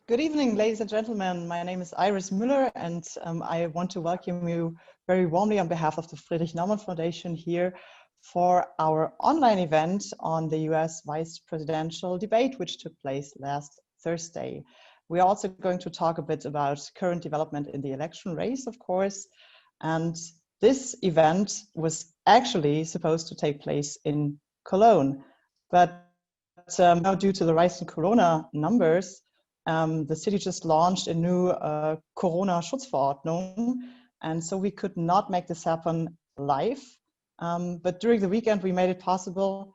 Good evening, ladies and gentlemen. My name is Iris Müller, and I want to welcome you very warmly on behalf of the Friedrich Naumann Foundation here for our online event on the US vice presidential debate, which took place last Thursday. We are also going to talk a bit about current development in the election race, of course. And this event was actually supposed to take place in Cologne, but now due to the rise in Corona numbers, the city just launched a new Corona-Schutzverordnung, and so we could not make this happen live. But during the weekend, we made it possible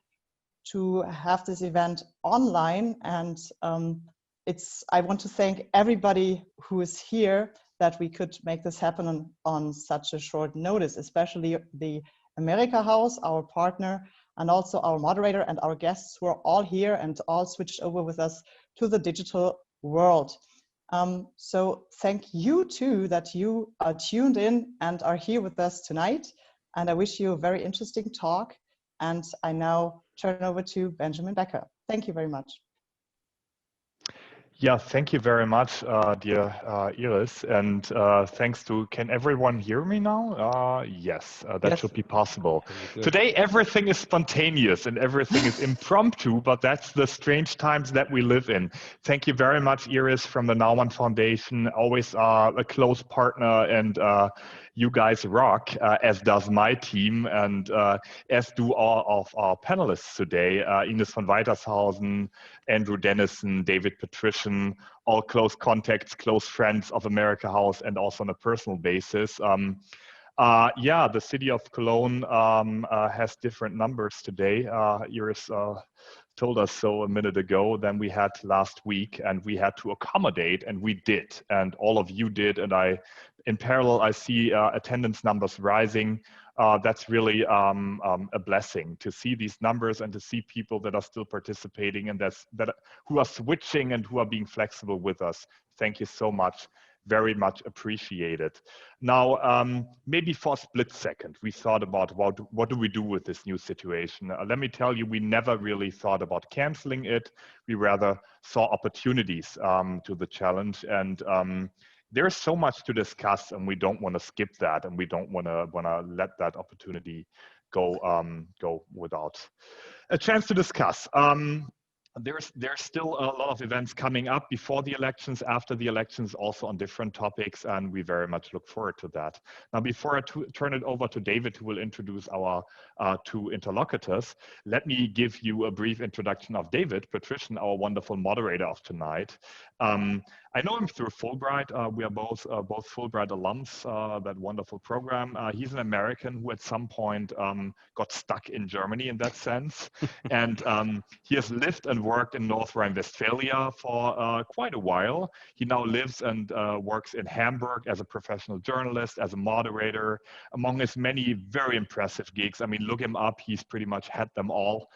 to have this event online, and I want to thank everybody who is here that we could make this happen on such a short notice, especially the America House, our partner, and also our moderator and our guests who are all here and all switched over with us to the digital world. So thank you too that you are tuned in and are here with us tonight. And I wish you a very interesting talk. And I now turn over to Benjamin Becker. Thank you very much. Yeah, thank you very much, dear Iris, and thanks to, can everyone hear me now? Yes, that should be possible. Today, everything is spontaneous and everything is impromptu, but that's the strange times that we live in. Thank you very much, Iris, from the Naumann Foundation, always a close partner, and you guys rock, as does my team, and as do all of our panelists today, Inez von Weitershausen, Andrew Denison, David Patrician, all close contacts, close friends of America House, and also on a personal basis. Yeah, the city of Cologne has different numbers today. Iris told us so a minute ago than we had last week, and we had to accommodate, and we did, and all of you did, and in parallel, I see attendance numbers rising. That's really a blessing to see these numbers and to see people that are still participating and who are switching and who are being flexible with us. Thank you so much. Very much appreciated. Now, maybe for a split second, we thought about what do we do with this new situation? Let me tell you, we never really thought about canceling it. We rather saw opportunities to the challenge, and there's so much to discuss, and we don't want to skip that, and we don't want to let that opportunity go without a chance to discuss. There's still a lot of events coming up before the elections, after the elections, also on different topics, and we very much look forward to that. Now, before I turn it over to David, who will introduce our two interlocutors, let me give you a brief introduction of David Patrician, our wonderful moderator of tonight. I know him through Fulbright. We are both Fulbright alums, that wonderful program. He's an American who at some point got stuck in Germany in that sense. And he has lived and worked in North Rhine-Westphalia for quite a while. He now lives and works in Hamburg as a professional journalist, as a moderator, among his many very impressive gigs. I mean, look him up. He's pretty much had them all.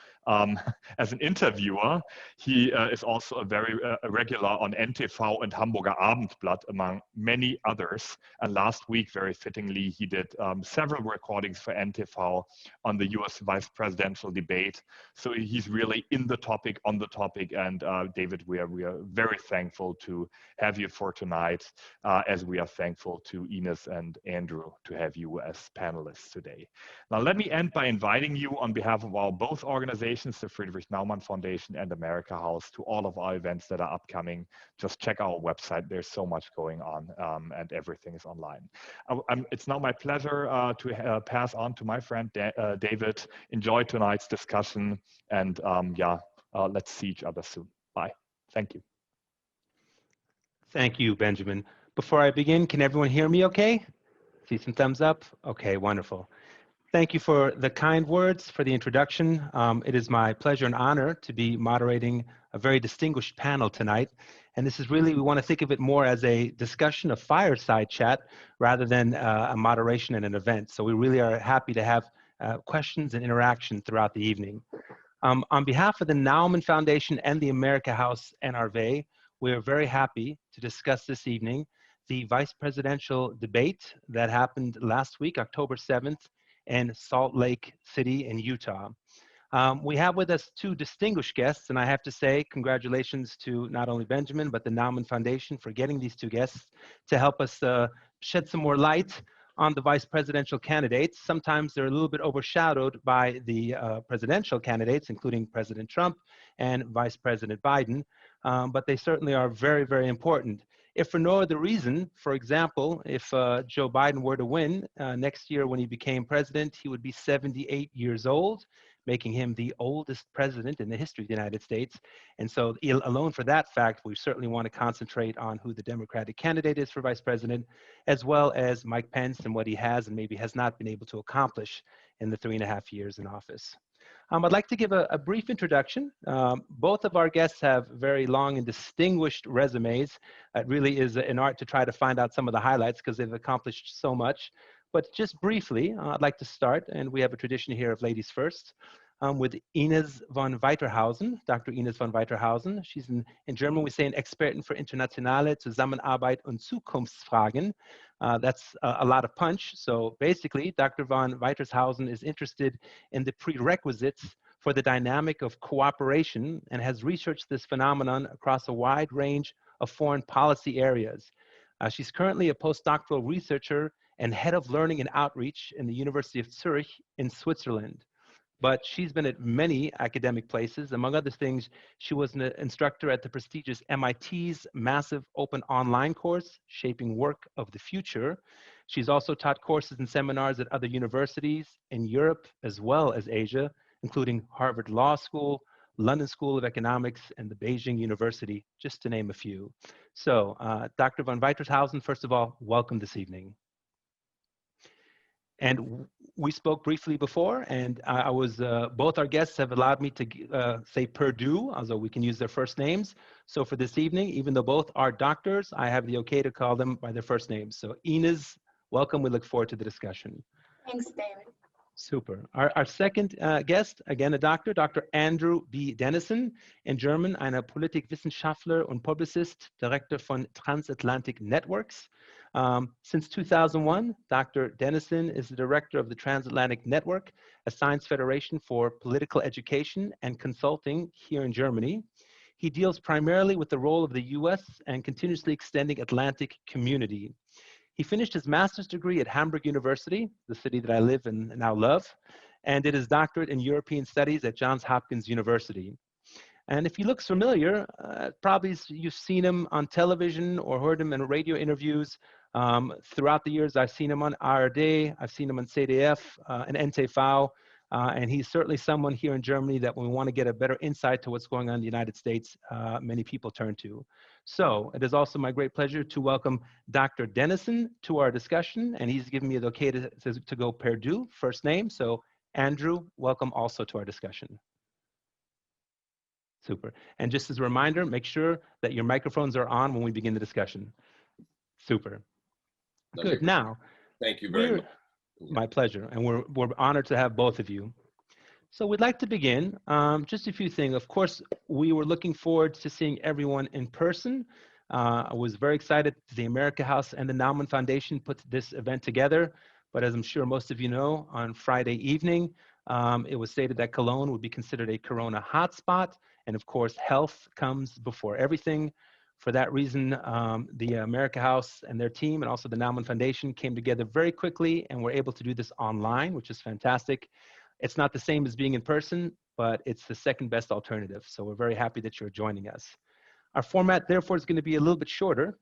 As an interviewer, he is also a regular on TV and Hamburger Abendblatt, among many others. And last week, very fittingly, he did several recordings for TV on the US vice presidential debate. So he's really in the topic, on the topic. And David, we are very thankful to have you for tonight, as we are thankful to Inez and Andrew to have you as panelists today. Now, let me end by inviting you on behalf of our both organizations, the Friedrich Naumann Foundation and America House, to all of our events that are upcoming. Just check our website. There's so much going on, and everything is online. It's now my pleasure to pass on to my friend David. Enjoy tonight's discussion, and let's see each other soon. Bye. Thank you. Thank you, Benjamin. Before I begin, can everyone hear me okay? See some thumbs up? Okay, wonderful. Thank you for the kind words, for the introduction. It is my pleasure and honor to be moderating a very distinguished panel tonight. And this is really, we want to think of it more as a discussion, a fireside chat, rather than a moderation in an event. So we really are happy to have questions and interaction throughout the evening. On behalf of the Naumann Foundation and the America House NRV, we are very happy to discuss this evening the vice presidential debate that happened last week, October 7th, in Salt Lake City in Utah. We have with us two distinguished guests, and I have to say congratulations to not only Benjamin, but the Naumann Foundation for getting these two guests to help us shed some more light on the vice presidential candidates. Sometimes they're a little bit overshadowed by the presidential candidates, including President Trump and Vice President Biden, but they certainly are very, very important. If for no other reason, for example, if Joe Biden were to win next year when he became president, he would be 78 years old, making him the oldest president in the history of the United States. And so alone for that fact, we certainly want to concentrate on who the Democratic candidate is for vice president, as well as Mike Pence and what he has and maybe has not been able to accomplish in the 3.5 years in office. I'd like to give a brief introduction. Both of our guests have very long and distinguished resumes. It really is an art to try to find out some of the highlights because they've accomplished so much. But just briefly, I'd like to start, and we have a tradition here of ladies first, with Inez von Weitershausen, Dr. Inez von Weitershausen. She's in German, we say an Expertin für internationale, Zusammenarbeit und Zukunftsfragen. That's a lot of punch. So basically, Dr. von Weitershausen is interested in the prerequisites for the dynamic of cooperation and has researched this phenomenon across a wide range of foreign policy areas. She's currently a postdoctoral researcher and head of learning and outreach in the University of Zurich in Switzerland. But she's been at many academic places. Among other things, she was an instructor at the prestigious MIT's massive open online course, Shaping Work of the Future. She's also taught courses and seminars at other universities in Europe as well as Asia, including Harvard Law School, London School of Economics, and the Beijing University, just to name a few. So, Dr. von Weitershausen, first of all, welcome this evening. And we spoke briefly before, and both our guests have allowed me to say Purdue, although we can use their first names. So for this evening, even though both are doctors, I have the okay to call them by their first names. So Inez, welcome. We look forward to the discussion. Thanks, David. Super. Our second guest, again a doctor, Dr. Andrew B. Denison, in German, eine Politikwissenschaftler und Publizist, Direktor von Transatlantic Networks. Since 2001, Dr. Denison is the director of the Transatlantic Network, a science federation for political education and consulting here in Germany. He deals primarily with the role of the US and continuously extending Atlantic community. He finished his master's degree at Hamburg University, the city that I live and now love, and did his doctorate in European Studies at Johns Hopkins University. And if he looks familiar, probably you've seen him on television or heard him in radio interviews. Throughout the years, I've seen him on ARD, I've seen him on CDF and NTV, and he's certainly someone here in Germany that when we want to get a better insight to what's going on in the United States, many people turn to. So it is also my great pleasure to welcome Dr. Denison to our discussion, and he's given me the okay to go Purdue, first name. So Andrew, welcome also to our discussion. Super. And just as a reminder, make sure that your microphones are on when we begin the discussion. Super. Good. Now, thank you very much. My pleasure. And we're honored to have both of you. So we'd like to begin. Just a few things. Of course, we were looking forward to seeing everyone in person. I was very excited the America House and the Naumann Foundation put this event together. But as I'm sure most of you know, on Friday evening, it was stated that Cologne would be considered a corona hotspot. And of course, health comes before everything. For that reason, the America House and their team and also the Naumann Foundation came together very quickly and were able to do this online, which is fantastic. It's not the same as being in person, but it's the second best alternative. So we're very happy that you're joining us. Our format, therefore, is going to be a little bit shorter.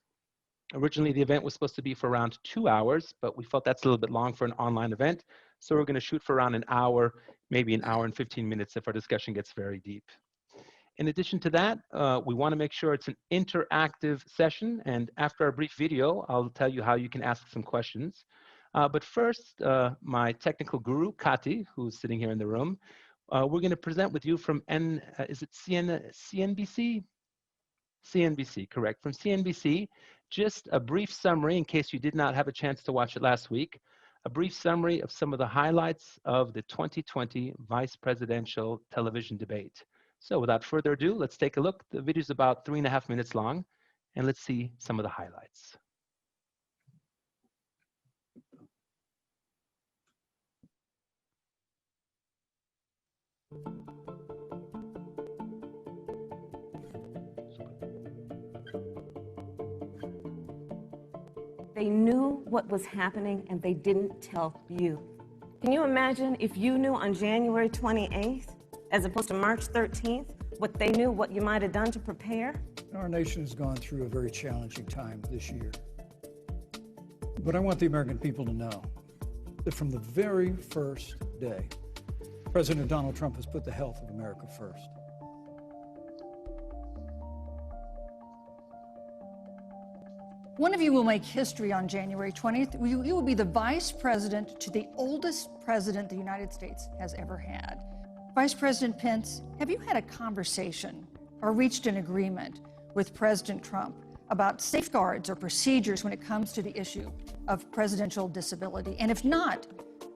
Originally, the event was supposed to be for around 2 hours, but we felt that's a little bit long for an online event. So we're going to shoot for around an hour, maybe an hour and 15 minutes if our discussion gets very deep. In addition to that, we want to make sure it's an interactive session. And after our brief video, I'll tell you how you can ask some questions. But first, my technical guru, Kati, who's sitting here in the room, we're going to present with you from CNBC? CNBC, correct. From CNBC, just a brief summary in case you did not have a chance to watch it last week, a brief summary of some of the highlights of the 2020 vice presidential television debate. So without further ado, let's take a look. The video is about 3.5 minutes long, and let's see some of the highlights. They knew what was happening and they didn't tell you. Can you imagine if you knew on January 28th, as opposed to March 13th, what they knew, what you might have done to prepare? Our nation has gone through a very challenging time this year. But I want the American people to know that from the very first day, President Donald Trump has put the health of America first. One of you will make history on January 20th. You will be the vice president to the oldest president the United States has ever had. Vice President Pence, have you had a conversation or reached an agreement with President Trump about safeguards or procedures when it comes to the issue of presidential disability? And if not,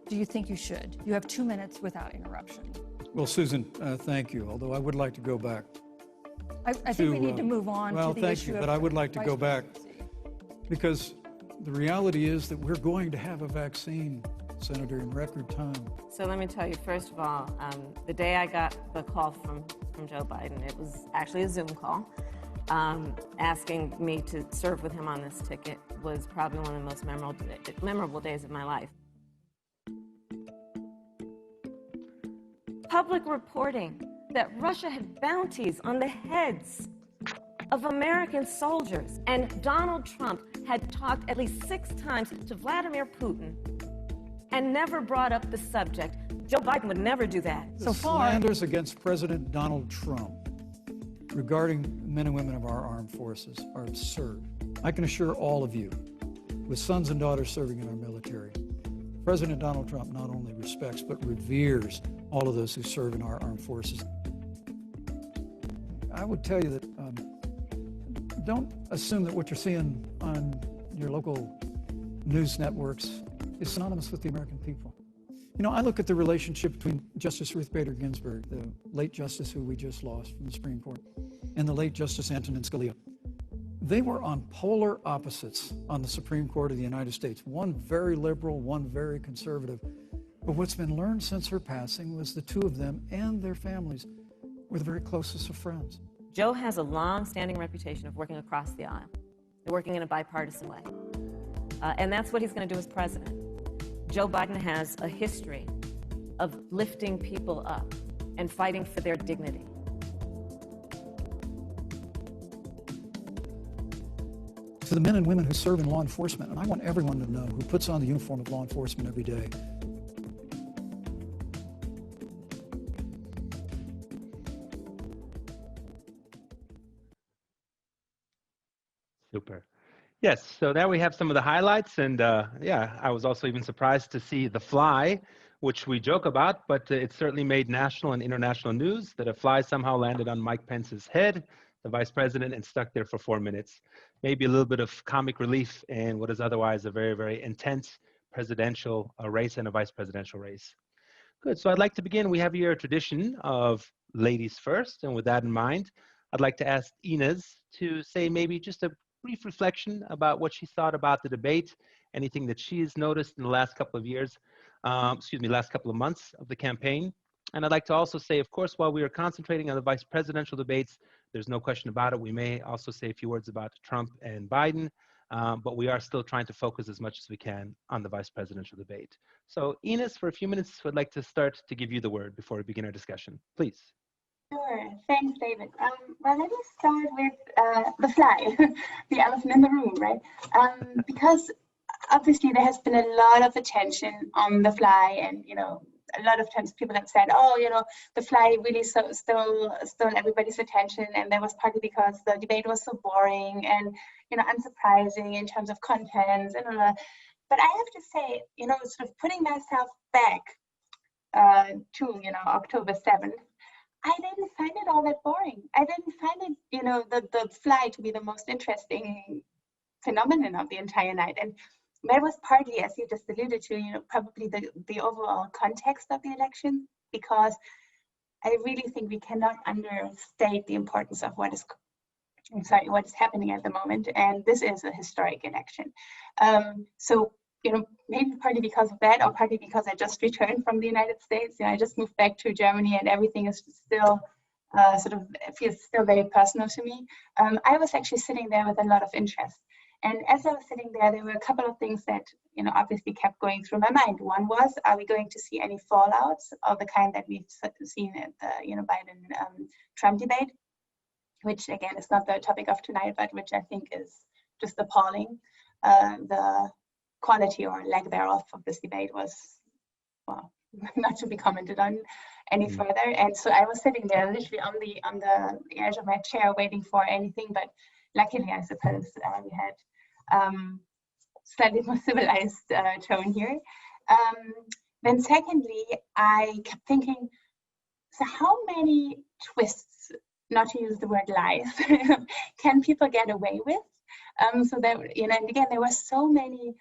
do you think you should? You have 2 minutes without interruption. Well, Susan, thank you, although I would like to go back. I think we need to move on to the issue. Well, thank you, but I would like to go back because the reality is that we're going to have a vaccine, Senator, in record time. So let me tell you, first of all, the day I got the call from Joe Biden, it was actually a Zoom call, asking me to serve with him on this ticket was probably one of the most memorable days of my life. Public reporting that Russia had bounties on the heads of American soldiers, and Donald Trump had talked at least 6 times to Vladimir Putin and never brought up the subject. Joe Biden would never do that. So far, slanders against President Donald Trump regarding men and women of our armed forces are absurd. I can assure all of you, with sons and daughters serving in our military, President Donald Trump not only respects but reveres all of those who serve in our armed forces. I would tell you that don't assume that what you're seeing on your local news networks is synonymous with the American people. You know, I look at the relationship between Justice Ruth Bader Ginsburg, the late justice who we just lost from the Supreme Court, and the late Justice Antonin Scalia. They were on polar opposites on the Supreme Court of the United States, one very liberal, one very conservative. But what's been learned since her passing was the two of them and their families were the very closest of friends. Joe has a long-standing reputation of working across the aisle, working in a bipartisan way. And that's what he's going to do as president. Joe Biden has a history of lifting people up and fighting for their dignity. To the men and women who serve in law enforcement, and I want everyone to know who puts on the uniform of law enforcement every day, Super. Yes, so there we have some of the highlights, and yeah, I was also even surprised to see the fly, which we joke about, but it certainly made national and international news that a fly somehow landed on Mike Pence's head, the vice president, and stuck there for 4 minutes. Maybe a little bit of comic relief in what is otherwise a very, very intense presidential race and a vice presidential race. Good, so I'd like to begin. We have here a tradition of ladies first, and with that in mind, I'd like to ask Inez to say maybe just a brief reflection about what she thought about the debate, anything that she's noticed in the last couple of years, last couple of months of the campaign. And I'd like to also say, of course, while we are concentrating on the vice presidential debates, there's no question about it. We may also say a few words about Trump and Biden, but we are still trying to focus as much as we can on the vice presidential debate. So Inez, for a few minutes, I'd like to start to give you the word before we begin our discussion. Please. Sure. Thanks, David. Well, let me start with the fly, the elephant in the room, right? Because obviously there has been a lot of attention on the fly, and a lot of times people have said, oh, the fly really stole everybody's attention, and that was partly because the debate was so boring and unsurprising in terms of content and all that. But I have to say, sort of putting myself back to October 7th. I didn't find it all that boring. I didn't find it, the fly to be the most interesting phenomenon of the entire night. And that was partly, as you just alluded to, probably the overall context of the election, because I really think we cannot understate the importance of what is happening at the moment. And this is a historic election. So, maybe partly because of that, or partly because I just returned from the United States. I just moved back to Germany, and everything is still feels still very personal to me. I was actually sitting there with a lot of interest. And as I was sitting there, there were a couple of things that, obviously kept going through my mind. One was, are we going to see any fallouts of the kind that we've seen at the, Biden-Trump debate, which again is not the topic of tonight, but which I think is just appalling. The quality or lack thereof of this debate was, well, not to be commented on any further. And so I was sitting there literally on the edge of my chair waiting for anything, but luckily, I suppose, we had slightly more civilized tone here. Then secondly, I kept thinking, so how many twists, not to use the word lies, can people get away with? So that, and again, there were so many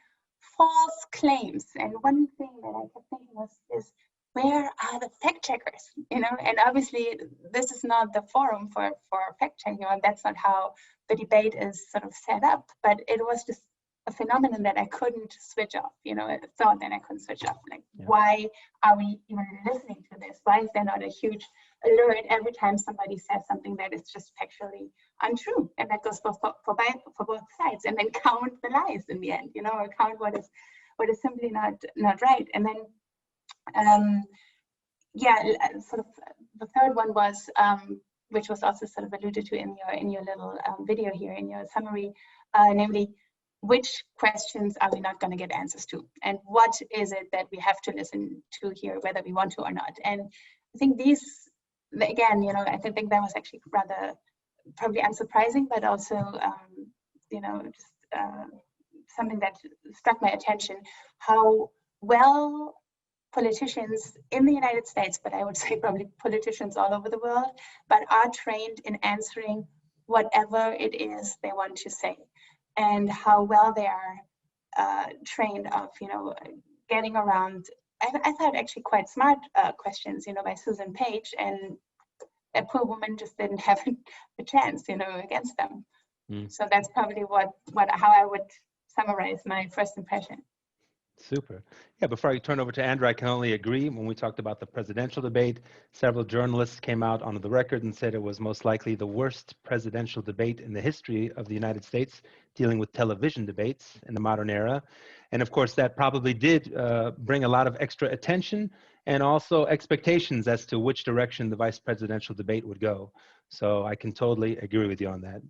false claims. And one thing that I kept thinking is, where are the fact checkers? And obviously this is not the forum for fact checking, and that's not how the debate is sort of set up. But it was just a phenomenon that I couldn't switch off. A thought that I couldn't switch off. Like, why are we even listening to this? Why is there not a huge alert every time somebody says something that is just factually untrue? And that goes for both sides. And then count the lies in the end. Or count what is simply not right. And then sort of the third one was, which was also sort of alluded to in your little video here, in your summary, namely, which questions are we not going to get answers to? And what is it that we have to listen to here, whether we want to or not? And I think these, again, I think that was actually rather probably unsurprising, but also, just something that struck my attention, how well politicians in the United States, but I would say probably politicians all over the world, but are trained in answering whatever it is they want to say, and how well they are trained of, getting around, I thought actually quite smart questions, by Susan Page, and that poor woman just didn't have a chance, against them. So that's probably how I would summarize my first impression. Super. Yeah, before I turn over to Andrew, I can only agree. When we talked about the presidential debate, several journalists came out on the record and said it was most likely the worst presidential debate in the history of the United States, dealing with television debates in the modern era. And of course, that probably did bring a lot of extra attention and also expectations as to which direction the vice presidential debate would go. So I can totally agree with you on that.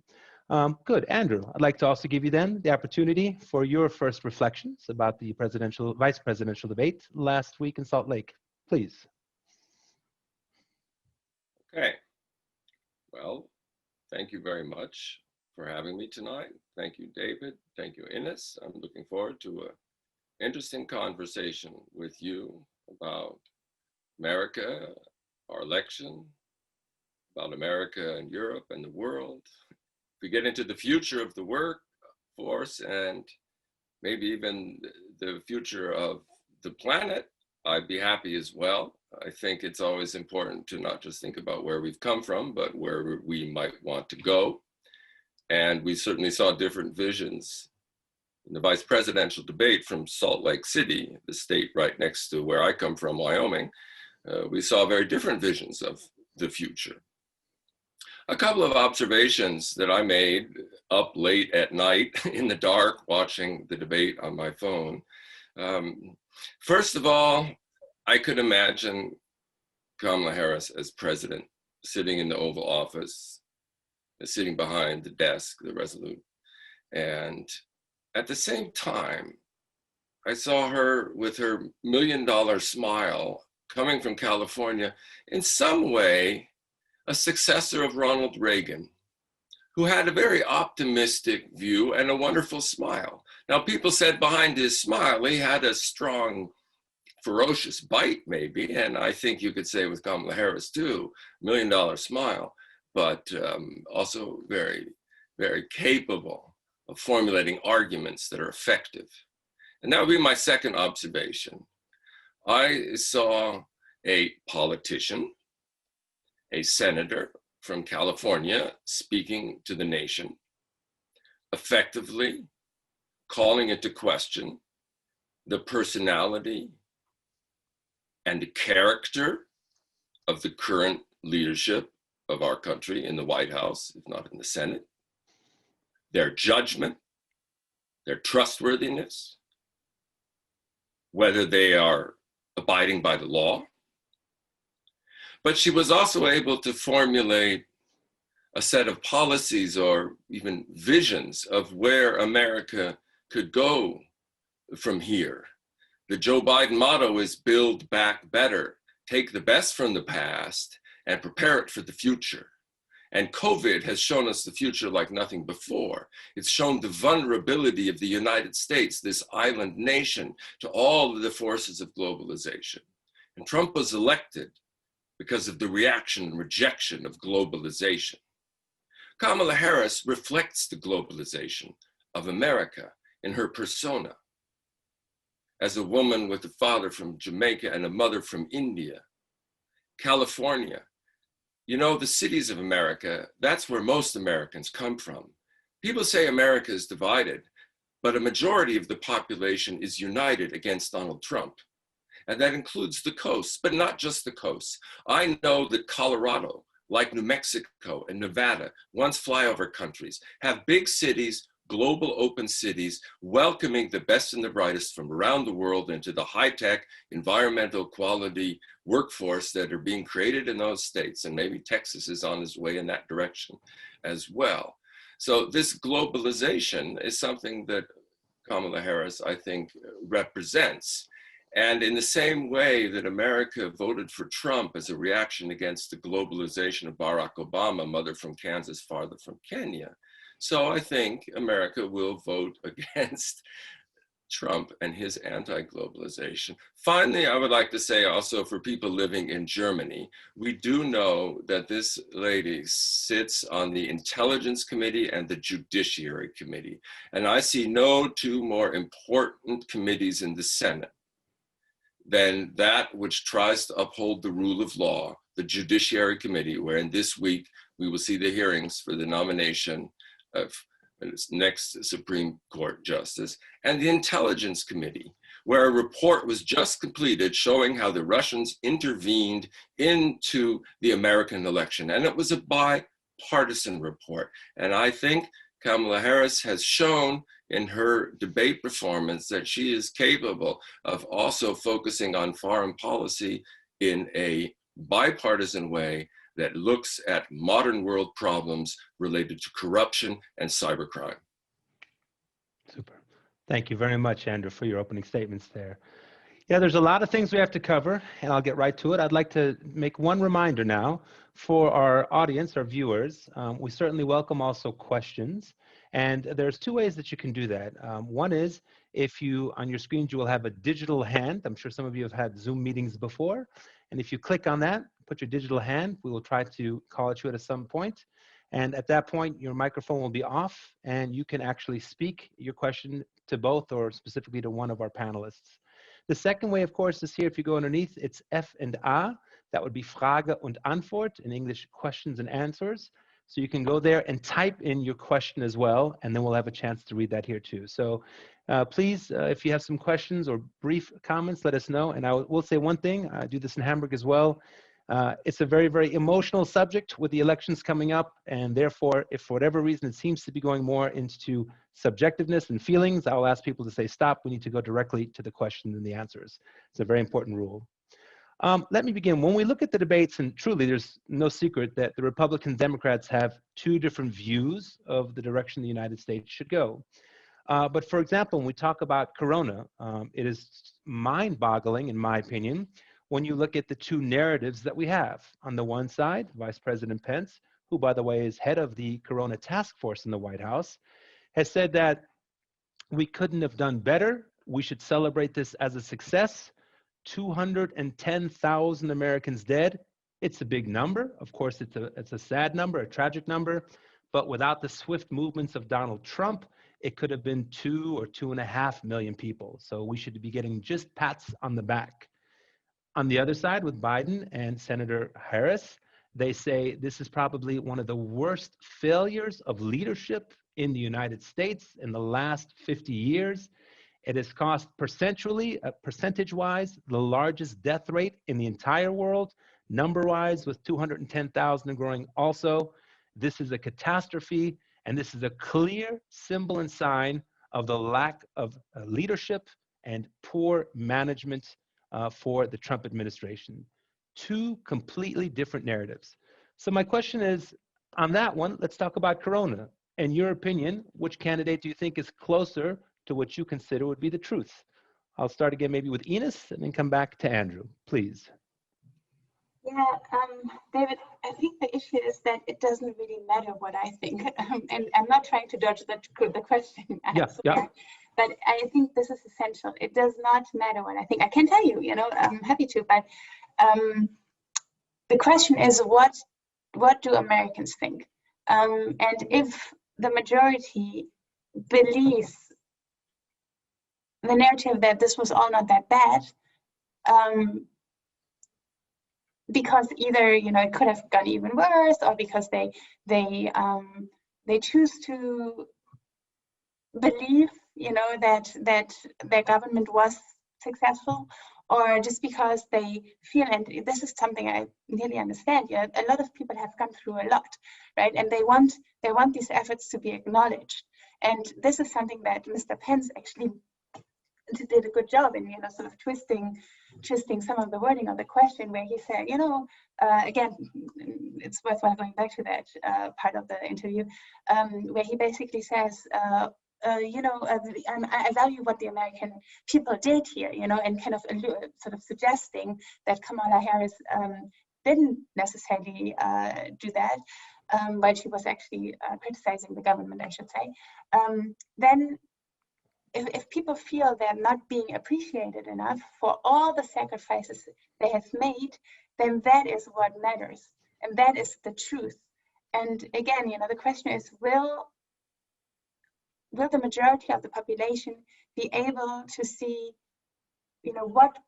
Good. Andrew, I'd like to also give you then the opportunity for your first reflections about the vice presidential debate last week in Salt Lake. Please. Okay. Well, thank you very much for having me tonight. Thank you, David. Thank you, Inez. I'm looking forward to an interesting conversation with you about America, our election, about America and Europe and the world. We get into the future of the workforce and maybe even the future of the planet, I'd be happy as well. I think it's always important to not just think about where we've come from, but where we might want to go. And we certainly saw different visions in the vice presidential debate from Salt Lake City, the state right next to where I come from, Wyoming. We saw very different visions of the future. A couple of observations that I made up late at night in the dark watching the debate on my phone. First of all, I could imagine Kamala Harris as president, sitting in the Oval Office, sitting behind the desk, the Resolute. And at the same time, I saw her with her $1 million smile coming from California, in some way, a successor of Ronald Reagan, who had a very optimistic view and a wonderful smile. Now, people said behind his smile, he had a strong, ferocious bite, maybe, and I think you could say with Kamala Harris too, $1 million smile, but also very, very capable of formulating arguments that are effective. And that would be my second observation. I saw a politician, a senator from California speaking to the nation, effectively calling into question the personality and the character of the current leadership of our country in the White House, if not in the Senate, their judgment, their trustworthiness, whether they are abiding by the law. But she was also able to formulate a set of policies or even visions of where America could go from here. The Joe Biden motto is build back better, take the best from the past and prepare it for the future. And COVID has shown us the future like nothing before. It's shown the vulnerability of the United States, this island nation, to all of the forces of globalization. And Trump was elected because of the reaction and rejection of globalization. Kamala Harris reflects the globalization of America in her persona. As a woman with a father from Jamaica and a mother from India, California, you know, the cities of America, that's where most Americans come from. People say America is divided, but a majority of the population is united against Donald Trump. And that includes the coast, but not just the coast. I know that Colorado, like New Mexico and Nevada, once flyover countries, have big cities, global open cities, welcoming the best and the brightest from around the world into the high-tech, environmental quality workforce that are being created in those states. And maybe Texas is on its way in that direction as well. So this globalization is something that Kamala Harris, I think, represents. And in the same way that America voted for Trump as a reaction against the globalization of Barack Obama, mother from Kansas, father from Kenya, so I think America will vote against Trump and his anti-globalization. Finally, I would like to say also for people living in Germany, we do know that this lady sits on the Intelligence Committee and the Judiciary Committee. And I see no two more important committees in the Senate than that which tries to uphold the rule of law, the Judiciary Committee, where in this week we will see the hearings for the nomination of next Supreme Court Justice, and the Intelligence Committee, where a report was just completed showing how the Russians intervened into the American election. And it was a bipartisan report. And I think Kamala Harris has shown in her debate performance that she is capable of also focusing on foreign policy in a bipartisan way that looks at modern world problems related to corruption and cybercrime. Super. Thank you very much, Andrew, for your opening statements there. Yeah, there's a lot of things we have to cover, and I'll get right to it. I'd like to make one reminder now for our audience, our viewers. We certainly welcome also questions, and there's two ways that you can do that. One is if you, on your screens, you will have a digital hand. I'm sure some of you have had Zoom meetings before, and if you click on that, put your digital hand, we will try to call at you at some point. And at that point, your microphone will be off and you can actually speak your question to both or specifically to one of our panelists. The second way, of course, is here. If you go underneath, it's F and A. That would be Frage und Antwort, in English, questions and answers. So you can go there and type in your question as well, and then we'll have a chance to read that here too. So please, if you have some questions or brief comments, let us know. And I will say one thing, I do this in Hamburg as well. It's a very, very emotional subject with the elections coming up. And therefore, if for whatever reason it seems to be going more into subjectiveness and feelings, I'll ask people to say, stop, we need to go directly to the question and the answers. It's a very important rule. Let me begin. When we look at the debates, and truly there's no secret that the Republicans and Democrats have two different views of the direction the United States should go. But for example, when we talk about Corona, it is mind-boggling, in my opinion, when you look at the two narratives that we have. On the one side, Vice President Pence, who, by the way, is head of the Corona task force in the White House, has said that we couldn't have done better. We should celebrate this as a success. 210,000 Americans dead. It's a big number. Of course, it's a sad number, a tragic number. But without the swift movements of Donald Trump, it could have been 2 or 2.5 million people. So we should be getting just pats on the back. On the other side, with Biden and Senator Harris, they say this is probably one of the worst failures of leadership in the United States in the last 50 years. It has caused percentage-wise, the largest death rate in the entire world, number-wise with 210,000 and growing also. This is a catastrophe, and this is a clear symbol and sign of the lack of leadership and poor management for the Trump administration. Two completely different narratives. So my question is, on that one, let's talk about Corona. In your opinion, which candidate do you think is closer to what you consider would be the truth? I'll start again maybe with Inez and then come back to Andrew, please. Yeah, David, I think the issue is that it doesn't really matter what I think. And I'm not trying to dodge the question. Yeah. But I think this is essential. It does not matter what I think. I can tell you, I'm happy to, but the question is what do Americans think? And if the majority believes the narrative that this was all not that bad, because either it could have gone even worse, or because they choose to believe that their government was successful, or just because they feel, and this is something I really understand, a lot of people have gone through a lot, right? And they want these efforts to be acknowledged. And this is something that Mr. Pence actually did a good job in, sort of twisting some of the wording of the question, where he said, again, it's worthwhile going back to that part of the interview, where he basically says, I value what the American people did here, and kind of sort of suggesting that Kamala Harris didn't necessarily do that, but she was actually criticizing the government, I should say. Then if people feel they're not being appreciated enough for all the sacrifices they have made, then that is what matters, and that is the truth. And again, the question is, will the majority of the population be able to see, what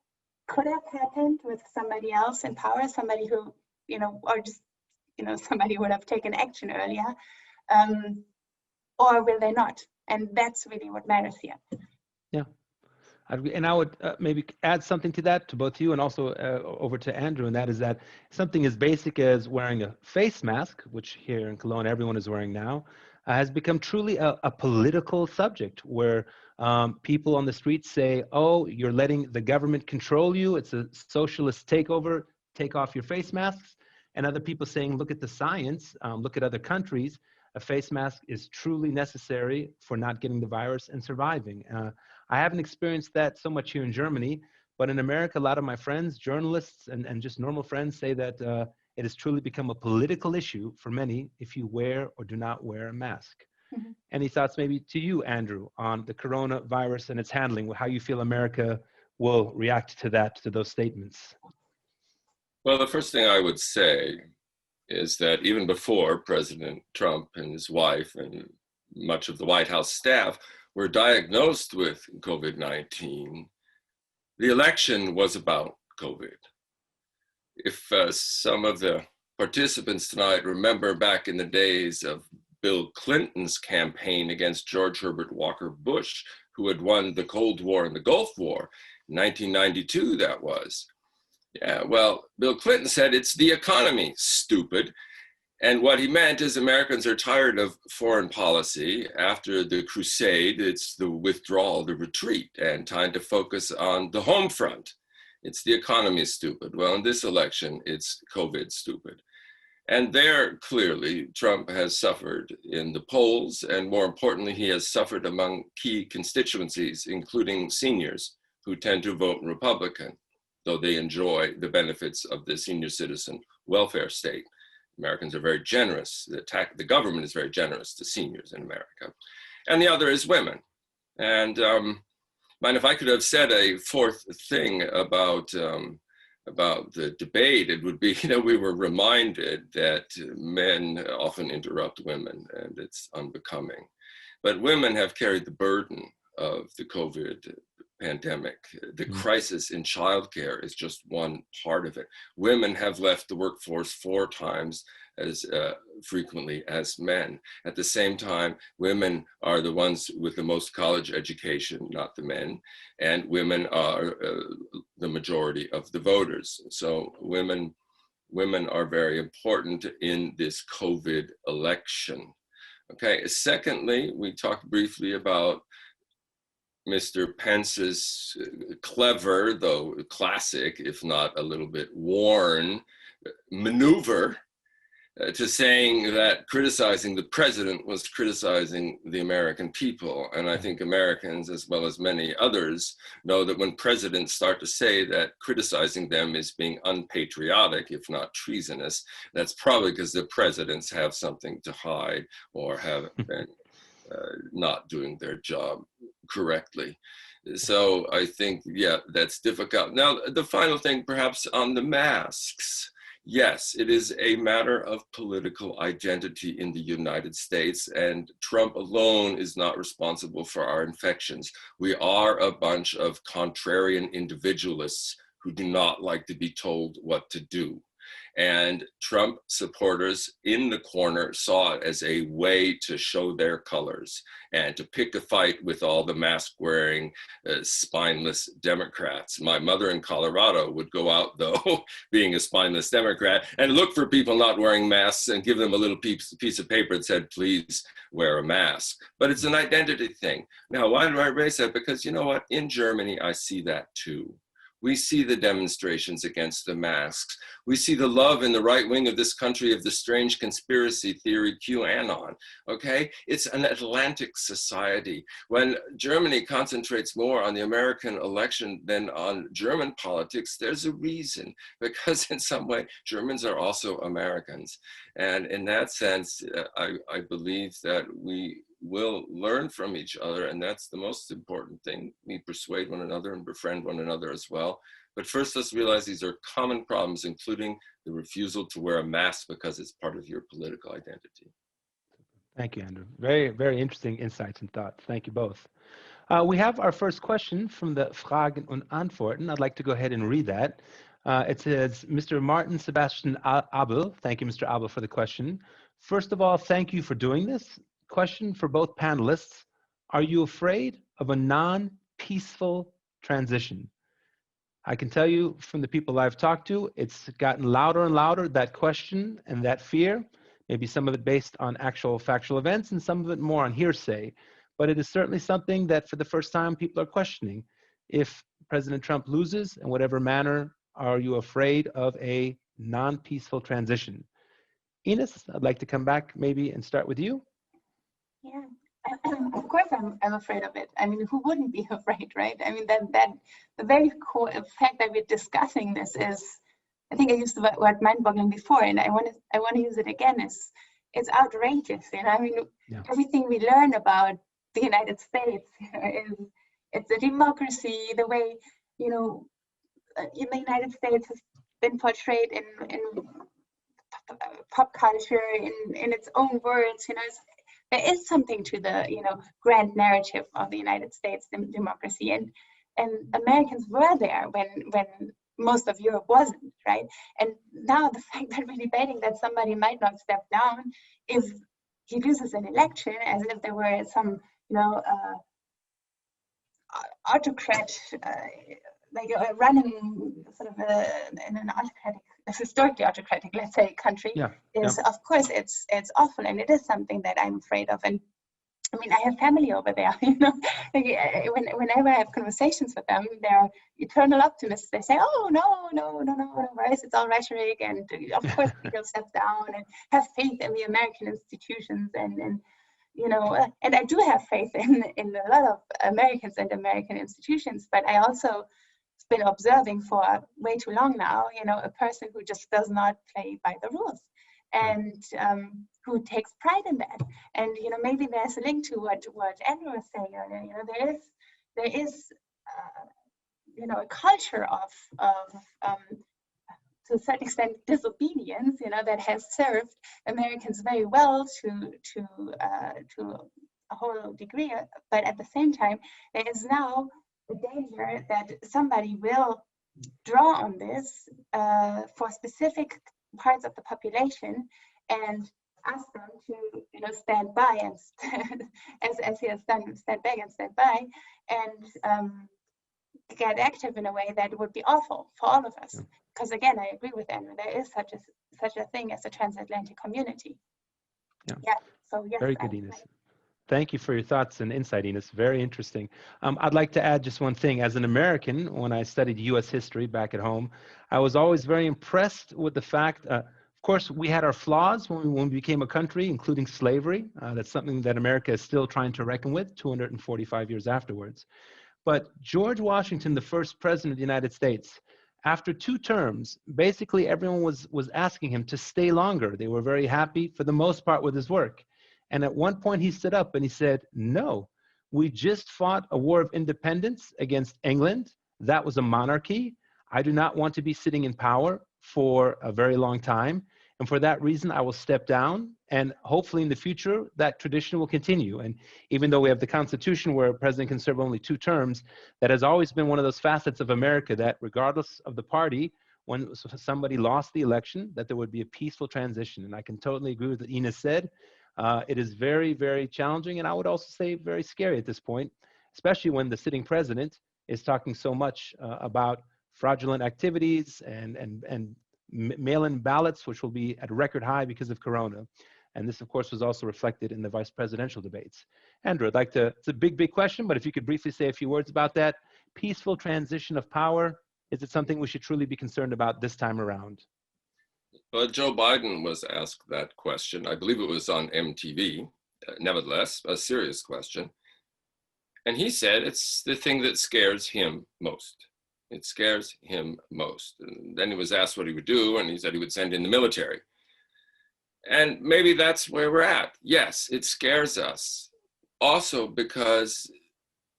could have happened with somebody else in power, somebody who, or just, somebody would have taken action earlier, or will they not? And that's really what matters here. Yeah. And I would maybe add something to that, to both you and also over to Andrew, and that is that something as basic as wearing a face mask, which here in Cologne everyone is wearing now, has become truly a political subject, where people on the streets say, oh, you're letting the government control you, it's a socialist takeover, take off your face masks. And other people saying, look at the science, look at other countries, a face mask is truly necessary for not getting the virus and surviving. I haven't experienced that so much here in Germany, but in America, a lot of my friends, journalists and just normal friends say that it has truly become a political issue for many if you wear or do not wear a mask. Mm-hmm. Any thoughts maybe to you, Andrew, on the coronavirus and its handling, how you feel America will react to that, to those statements? Well, the first thing I would say is that even before President Trump and his wife and much of the White House staff were diagnosed with COVID-19, the election was about COVID. If some of the participants tonight remember back in the days of Bill Clinton's campaign against George Herbert Walker Bush, who had won the Cold War and the Gulf War, 1992 that was. Yeah, well, Bill Clinton said it's the economy, stupid. And what he meant is Americans are tired of foreign policy. After the crusade, it's the withdrawal, the retreat, and time to focus on the home front. It's the economy, stupid. Well, in this election, it's COVID, stupid. And there, clearly, Trump has suffered in the polls, and more importantly, he has suffered among key constituencies, including seniors who tend to vote Republican, though they enjoy the benefits of the senior citizen welfare state. Americans are very generous. The government is very generous to seniors in America. And the other is women. And mind if I could have said a fourth thing about the debate, it would be, we were reminded that men often interrupt women, and it's unbecoming. But women have carried the burden of the COVID pandemic. The crisis in childcare is just one part of it. Women have left the workforce 4 times as frequently as men. At the same time, women are the ones with the most college education, not the men, and women are the majority of the voters. So women are very important in this COVID election. Okay, secondly, we talked briefly about Mr. Pence's clever, though classic, if not a little bit worn, maneuver to saying that criticizing the president was criticizing the American people. And I think Americans, as well as many others, know that when presidents start to say that criticizing them is being unpatriotic, if not treasonous, that's probably because the presidents have something to hide or have been not doing their job correctly. So I think, yeah, that's difficult. Now, the final thing, perhaps on the masks. Yes, it is a matter of political identity in the United States, and Trump alone is not responsible for our infections. We are a bunch of contrarian individualists who do not like to be told what to do. And Trump supporters in the corner saw it as a way to show their colors and to pick a fight with all the mask-wearing, spineless Democrats. My mother in Colorado would go out, though, being a spineless Democrat, and look for people not wearing masks and give them a little piece of paper that said, please wear a mask. But it's an identity thing. Now, why do I raise that? Because you know what? In Germany, I see that too. We see the demonstrations against the masks. We see the love in the right wing of this country of the strange conspiracy theory QAnon, okay? It's an Atlantic society. When Germany concentrates more on the American election than on German politics, there's a reason, because in some way, Germans are also Americans. And in that sense, I believe that we will learn from each other, and that's the most important thing. We persuade one another and befriend one another as well. But first, let's realize these are common problems, including the refusal to wear a mask because it's part of your political identity. Thank you, Andrew. Very, very interesting insights and thoughts. Thank you both. We have our first question from the Fragen und Antworten. I'd like to go ahead and read that. It says, Mr. Martin Sebastian Abel. Thank you, Mr. Abel, for the question. First of all, thank you for doing this. Question for both panelists. Are you afraid of a non-peaceful transition? I can tell you from the people I've talked to, it's gotten louder and louder, that question and that fear, maybe some of it based on actual factual events and some of it more on hearsay. But it is certainly something that for the first time people are questioning. If President Trump loses, in whatever manner, are you afraid of a non-peaceful transition? Inez, I'd like to come back maybe and start with you. Yeah, of course I'm afraid of it. I mean, who wouldn't be afraid, right? I mean, that the very core fact that we're discussing this is, I think I used the word mind-boggling before, and I want to use it again. It's outrageous, you know. I mean, yeah. Everything we learn about the United States it's a democracy. The way, you know, in the United States has been portrayed in pop culture in its own words, you know. There is something to the, you know, grand narrative of the United States democracy, and Americans were there when most of Europe wasn't, right? And now the fact that we're debating that somebody might not step down if he loses an election, as if there were some, you know, autocrat, like running sort of in an autocratic, historically autocratic, let's say, country, of course it's awful, and it is something that I'm afraid of. And I mean, I have family over there, you know. Whenever I have conversations with them, they're eternal optimists. They say, oh, no worries, it's all rhetoric, and of course people step down, and have faith in the American institutions, and you know, and I do have faith in a lot of Americans and American institutions, but I also been observing for way too long now, you know, a person who just does not play by the rules, and who takes pride in that. And you know, maybe there's a link to what Andrew was saying earlier. You know, there is you know, a culture of to a certain extent disobedience, you know, that has served Americans very well to a whole degree. But at the same time, there is now the danger that somebody will draw on this for specific parts of the population and ask them to stand by and as he has done, stand back and stand by, and get active in a way that would be awful for all of us. Because again, I agree with Andrew, there is such a thing as a transatlantic community. Yeah. So yes. Very good, Inez. Thank you for your thoughts and insight, Inez. Very interesting. I'd like to add just one thing. As an American, when I studied U.S. history back at home, I was always very impressed with the fact, of course, we had our flaws when we became a country, including slavery. That's something that America is still trying to reckon with 245 years afterwards. But George Washington, the first president of the United States, after 2 terms, basically everyone was asking him to stay longer. They were very happy for the most part with his work. And at one point he stood up and he said, no, we just fought a war of independence against England. That was a monarchy. I do not want to be sitting in power for a very long time. And for that reason, I will step down. And hopefully in the future, that tradition will continue. And even though we have the Constitution where a president can serve only 2 terms, that has always been one of those facets of America that regardless of the party, when somebody lost the election, that there would be a peaceful transition. And I can totally agree with what Inez said. It is very, very challenging, and I would also say very scary at this point, especially when the sitting president is talking so much about fraudulent activities and mail-in ballots, which will be at a record high because of Corona. And this, of course, was also reflected in the vice presidential debates. Andrew, I'd like to, it's a big, big question, but if you could briefly say a few words about that. Peaceful transition of power, is it something we should truly be concerned about this time around? Well, Joe Biden was asked that question. I believe it was on MTV, nevertheless, a serious question. And he said it's the thing that scares him most. It scares him most. And then he was asked what he would do, and he said he would send in the military. And maybe that's where we're at. Yes, it scares us. Also because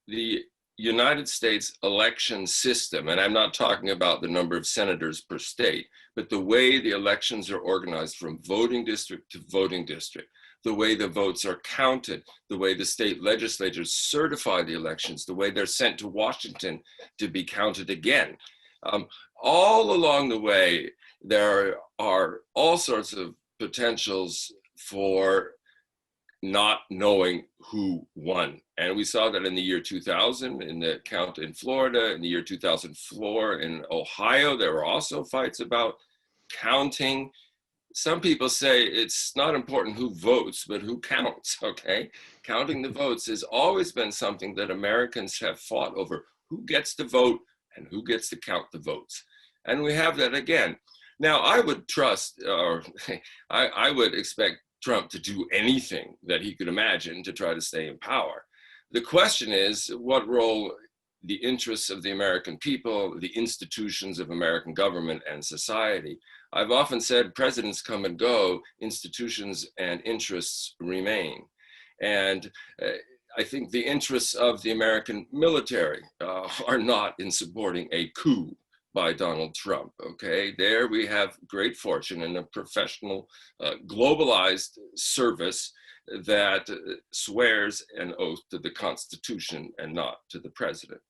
the United States election system, and I'm not talking about the number of senators per state, but the way the elections are organized from voting district to voting district, the way the votes are counted, the way the state legislatures certify the elections, the way they're sent to Washington to be counted again. All along the way, there are all sorts of potentials for not knowing who won. And we saw that in the year 2000 in the count in Florida, in the year 2004 in Ohio, there were also fights about counting. Some people say it's not important who votes, but who counts, okay? Counting the votes has always been something that Americans have fought over. Who gets to vote and who gets to count the votes? And we have that again. Now, I would trust, or I would expect Trump to do anything that he could imagine to try to stay in power. The question is what role the interests of the American people, the institutions of American government and society. I've often said presidents come and go, institutions and interests remain. And I think the interests of the American military are not in supporting a coup by Donald Trump, okay? There we have great fortune in a professional, globalized service that swears an oath to the Constitution and not to the president.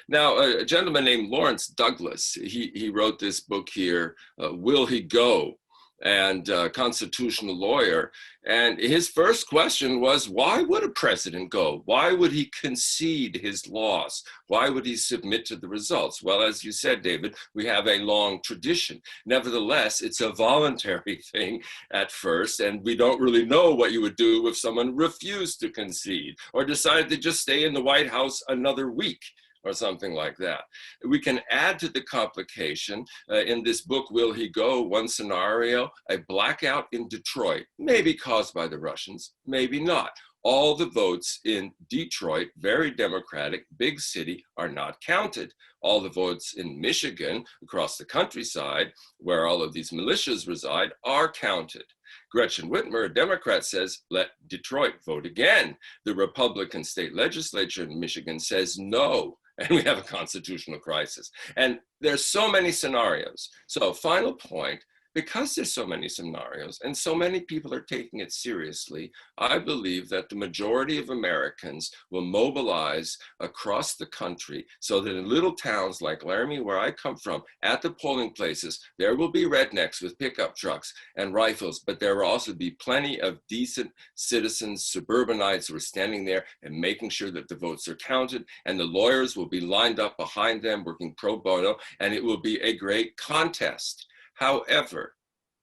Now, a gentleman named Lawrence Douglas, he wrote this book here, Will He Go? And constitutional lawyer. And his first question was, why would a president go? Why would he concede his loss? Why would he submit to the results? Well, as you said, David, we have a long tradition. Nevertheless, it's a voluntary thing at first, and we don't really know what you would do if someone refused to concede or decided to just stay in the White House another week, or something like that. We can add to the complication in this book, Will He Go? One scenario, a blackout in Detroit, maybe caused by the Russians, maybe not. All the votes in Detroit, very democratic, big city, are not counted. All the votes in Michigan, across the countryside, where all of these militias reside, are counted. Gretchen Whitmer, a Democrat, says, let Detroit vote again. The Republican state legislature in Michigan says no. And we have a constitutional crisis. And there's so many scenarios. So final point, because there's so many scenarios and so many people are taking it seriously, I believe that the majority of Americans will mobilize across the country so that in little towns like Laramie, where I come from, at the polling places, there will be rednecks with pickup trucks and rifles, but there will also be plenty of decent citizens, suburbanites who are standing there and making sure that the votes are counted, and the lawyers will be lined up behind them working pro bono, and it will be a great contest. However,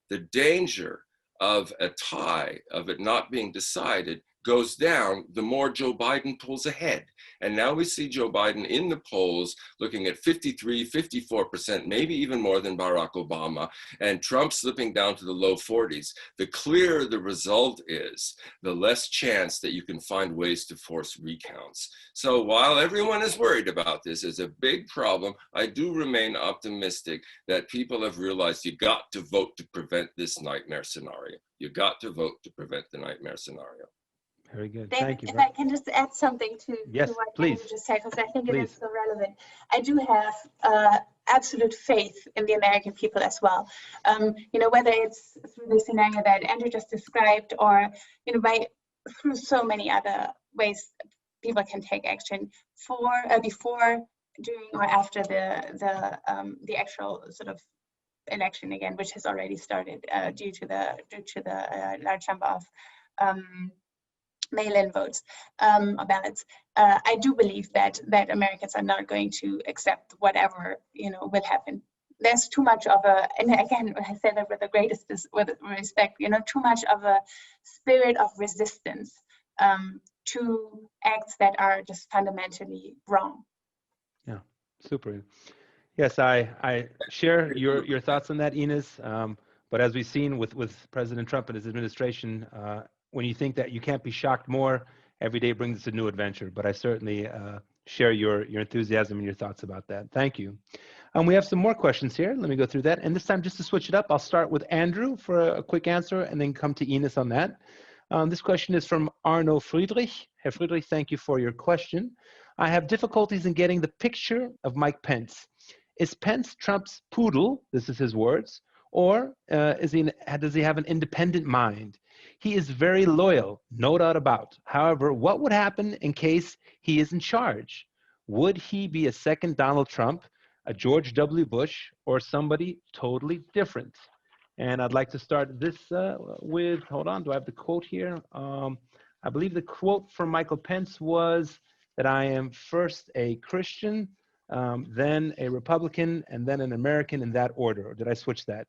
the danger of a tie, of it not being decided, goes down the more Joe Biden pulls ahead. And now we see Joe Biden in the polls looking at 53, 54%, maybe even more than Barack Obama, and Trump slipping down to the low 40s. The clearer the result is, the less chance that you can find ways to force recounts. So while everyone is worried about this as a big problem, I do remain optimistic that people have realized you got to vote to prevent this nightmare scenario. You got to vote to prevent the nightmare scenario. Very good. David, Thank you. If I can just add something to what please. you just said, because I think it is so relevant. I do have absolute faith in the American people as well. You know, whether it's through the scenario that Andrew just described, or you know, through so many other ways people can take action before, during, or after the actual sort of election again, which has already started due to the large number of mail-in votes or ballots. I do believe that Americans are not going to accept whatever will happen. There's too much of and again, I say that with the greatest respect, too much of a spirit of resistance to acts that are just fundamentally wrong. Yeah, super. Yes, I share your thoughts on that, Inez. But as we've seen with President Trump and his administration, when you think that you can't be shocked more, every day brings us a new adventure. But I certainly share your enthusiasm and your thoughts about that. Thank you. We have some more questions here. Let me go through that. And this time, just to switch it up, I'll start with Andrew for a quick answer and then come to Inez on that. This question is from Arno Friedrich. Herr Friedrich, thank you for your question. I have difficulties in getting the picture of Mike Pence. Is Pence Trump's poodle? This is his words. Or does he have an independent mind? He is very loyal, no doubt about. However, what would happen in case he is in charge? Would he be a second Donald Trump, a George W. Bush, or somebody totally different? And I'd like to start this with, hold on, do I have the quote here? I believe the quote from Michael Pence was that I am first a Christian, then a Republican, and then an American in that order. Or did I switch that?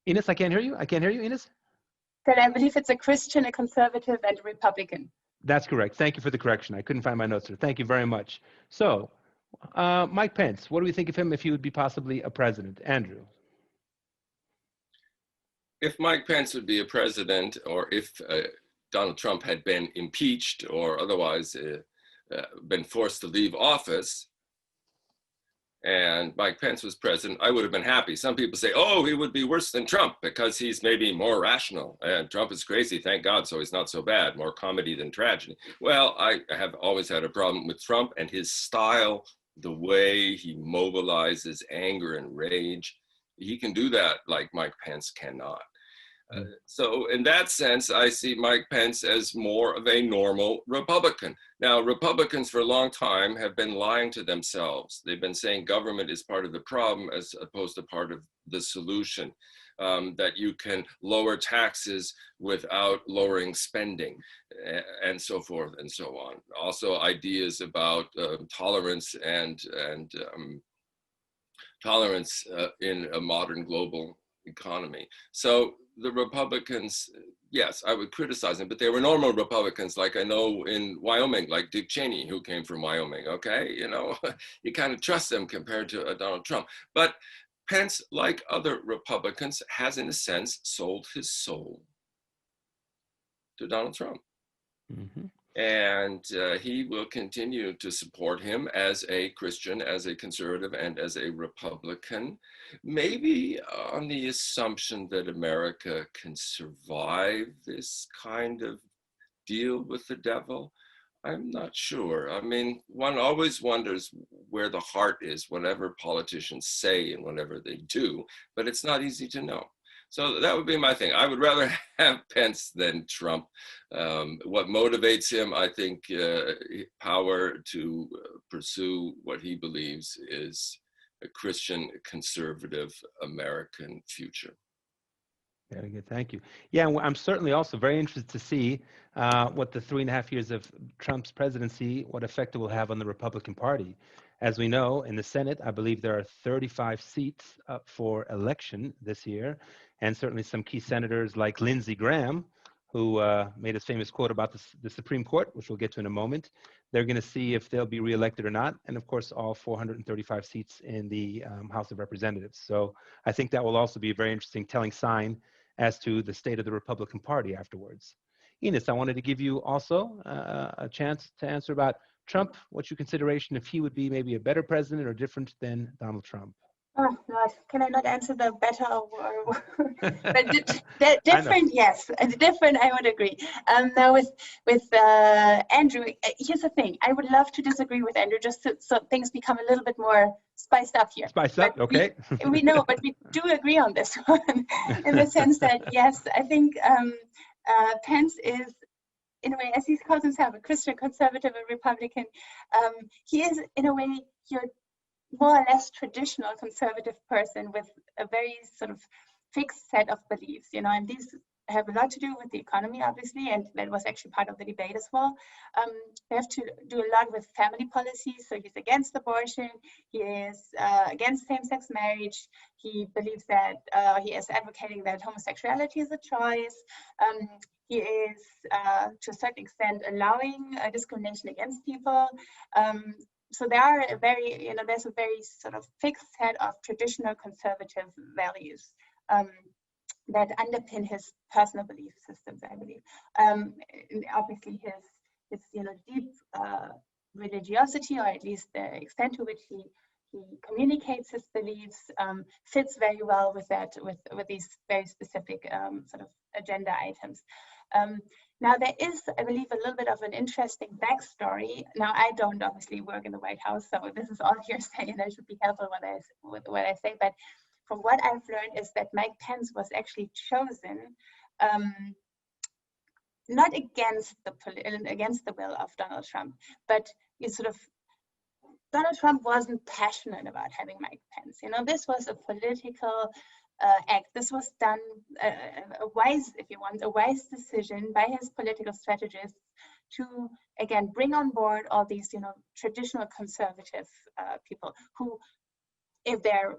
Inez, I can't hear you. I can't hear you, Inez. That I believe it's a Christian, a conservative, and a Republican. That's correct. Thank you for the correction. I couldn't find my notes here. Thank you very much. So, Mike Pence, what do we think of him if he would be possibly a president? Andrew. If Mike Pence would be a president, or if Donald Trump had been impeached or otherwise been forced to leave office, and Mike Pence was president, I would have been happy. Some people say, oh, he would be worse than Trump because he's maybe more rational. And Trump is crazy, thank God, so he's not so bad, more comedy than tragedy. Well, I have always had a problem with Trump and his style, the way he mobilizes anger and rage. He can do that like Mike Pence cannot. So in that sense, I see Mike Pence as more of a normal Republican. Now, Republicans for a long time have been lying to themselves. They've been saying government is part of the problem as opposed to part of the solution, that you can lower taxes without lowering spending, and so forth and so on. Also ideas about tolerance and tolerance in a modern global economy. So the Republicans, yes, I would criticize them, but they were normal Republicans, like I know in Wyoming, like Dick Cheney, who came from Wyoming, okay? You kind of trust them compared to Donald Trump. But Pence, like other Republicans, has in a sense sold his soul to Donald Trump. Mm-hmm. And he will continue to support him as a Christian, as a conservative, and as a Republican, maybe on the assumption that America can survive this kind of deal with the devil. I'm not sure. I mean, one always wonders where the heart is, whatever politicians say and whatever they do, but it's not easy to know. So that would be my thing. I would rather have Pence than Trump. What motivates him, I think, power to pursue what he believes is a Christian conservative American future. Very good, thank you. Yeah, and I'm certainly also very interested to see what the 3.5 years of Trump's presidency, what effect it will have on the Republican Party. As we know, in the Senate, I believe there are 35 seats up for election this year, and certainly some key senators like Lindsey Graham, who made his famous quote about the Supreme Court, which we'll get to in a moment. They're going to see if they'll be reelected or not, and of course, all 435 seats in the House of Representatives. So I think that will also be a very interesting telling sign as to the state of the Republican Party afterwards. Inez, I wanted to give you also a chance to answer about Trump. What's your consideration if he would be maybe a better president or different than Donald Trump? Oh God, can I not answer the better or but different? Yes, different. I would agree. Now with Andrew, here's the thing. I would love to disagree with Andrew just so things become a little bit more spiced up here. Spiced up, okay. We know, but we do agree on this one in the sense that yes, I think Pence is, in a way, as he calls himself, a Christian conservative and Republican. He is, in a way, your more or less traditional conservative person with a very sort of fixed set of beliefs, you know, and these have a lot to do with the economy, obviously, and that was actually part of the debate as well. They have to do a lot with family policies, so he's against abortion, he is against same-sex marriage, he believes that, he is advocating that homosexuality is a choice, he is, to a certain extent, allowing discrimination against people. So there are a very, you know, there's a very sort of fixed set of traditional conservative values that underpin his personal belief systems, I believe. Obviously, his you know, deep religiosity, or at least the extent to which he communicates his beliefs, fits very well with that, with these very specific sort of agenda items. Now there is, I believe, a little bit of an interesting backstory. Now I don't obviously work in the White House, so this is all hearsay, and I should be careful with what I say. But from what I've learned is that Mike Pence was actually chosen not against the will of Donald Trump, but Donald Trump wasn't passionate about having Mike Pence. You know, this was a political act. This was done a wise decision by his political strategists to, again, bring on board all these, you know, traditional conservative people who, if they're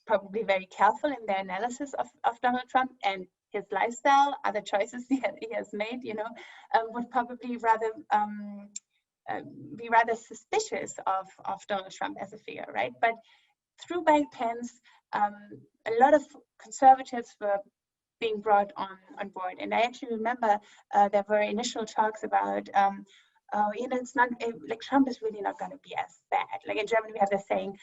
probably very careful in their analysis of Donald Trump and his lifestyle, other choices he has made, you know, would probably rather be rather suspicious of Donald Trump as a figure, right? But through Mike Pence, a lot of conservatives were being brought on board. And I actually remember there were initial talks about, you know, it's not, like Trump is really not going to be as bad. Like in Germany, we have the saying,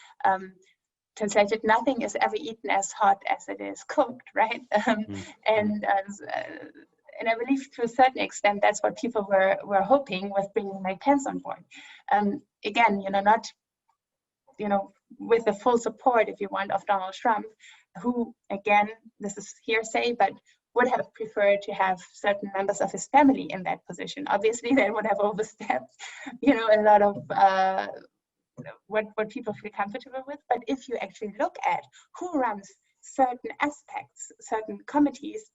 translated, nothing is ever eaten as hot as it is cooked, right? And I believe to a certain extent, that's what people were hoping with bringing Mike Pence on board. Again, you know, not, you know, with the full support, if you want, of Donald Trump, who, again, this is hearsay, but would have preferred to have certain members of his family in that position. Obviously, they would have overstepped, you know, a lot of what people feel comfortable with. But if you actually look at who runs certain aspects, certain committees,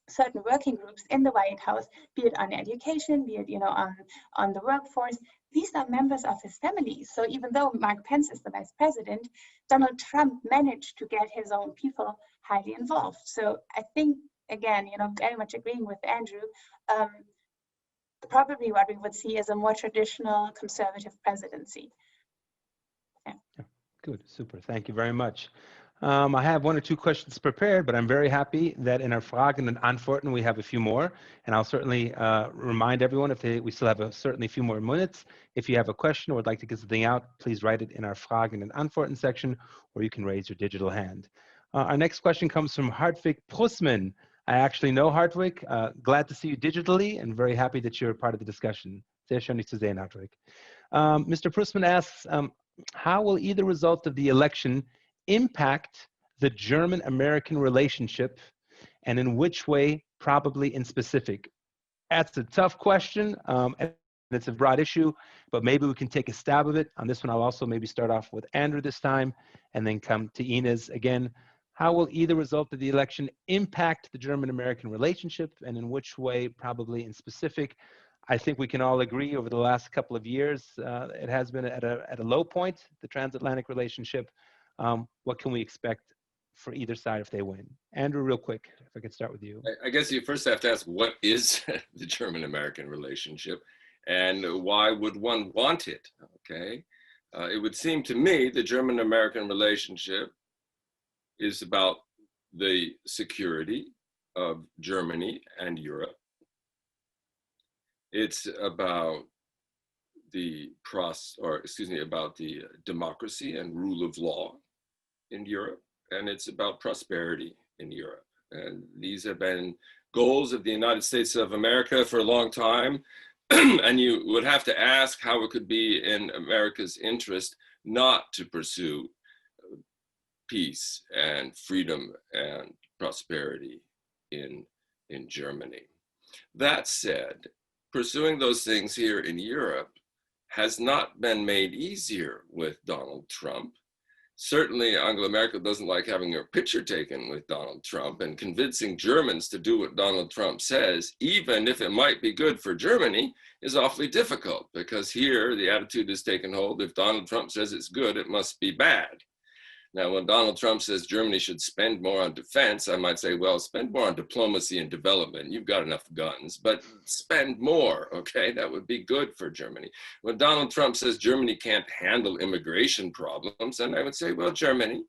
certain working groups in the White House, be it on education, be it, you know, on the workforce, these are members of his family. So even though Mike Pence is the vice president, Donald Trump managed to get his own people highly involved. So I think, again, you know, very much agreeing with Andrew, probably what we would see is a more traditional conservative presidency. Yeah. Good, super, thank you very much. I have 1 or 2 questions prepared, but I'm very happy that in our Fragen and Antworten we have a few more, and I'll certainly remind everyone if we still have certainly a few more minutes. If you have a question or would like to get something out, please write it in our Fragen and Antworten section, or you can raise your digital hand. Our next question comes from Hartwig Prussmann. I actually know Hartwig. Glad to see you digitally and very happy that you're part of the discussion. Sehr schön, dich zu sehen, Hartwig. Mr. Prusman asks, how will either result of the election impact the German-American relationship, and in which way, probably in specific? That's a tough question, and it's a broad issue, but maybe we can take a stab of it. On this one, I'll also maybe start off with Andrew this time, and then come to Inez again. How will either result of the election impact the German-American relationship, and in which way, probably in specific? I think we can all agree over the last couple of years, it has been at a low point, the transatlantic relationship. What can we expect for either side if they win? Andrew, real quick, if I could start with you. I guess you first have to ask, what is the German-American relationship and why would one want it, okay? It would seem to me the German-American relationship is about the security of Germany and Europe. It's about the about the democracy and rule of law in Europe, and it's about prosperity in Europe. And these have been goals of the United States of America for a long time. And you would have to ask how it could be in America's interest not to pursue peace and freedom and prosperity in Germany. That said, pursuing those things here in Europe has not been made easier with Donald Trump. Certainly, Angela Merkel doesn't like having her picture taken with Donald Trump, and convincing Germans to do what Donald Trump says, even if it might be good for Germany, is awfully difficult, because here the attitude has taken hold: if Donald Trump says it's good, it must be bad. Now, when Donald Trump says Germany should spend more on defense, I might say, well, spend more on diplomacy and development. You've got enough guns, but spend more, okay? That would be good for Germany. When Donald Trump says Germany can't handle immigration problems, then I would say, well, Germany,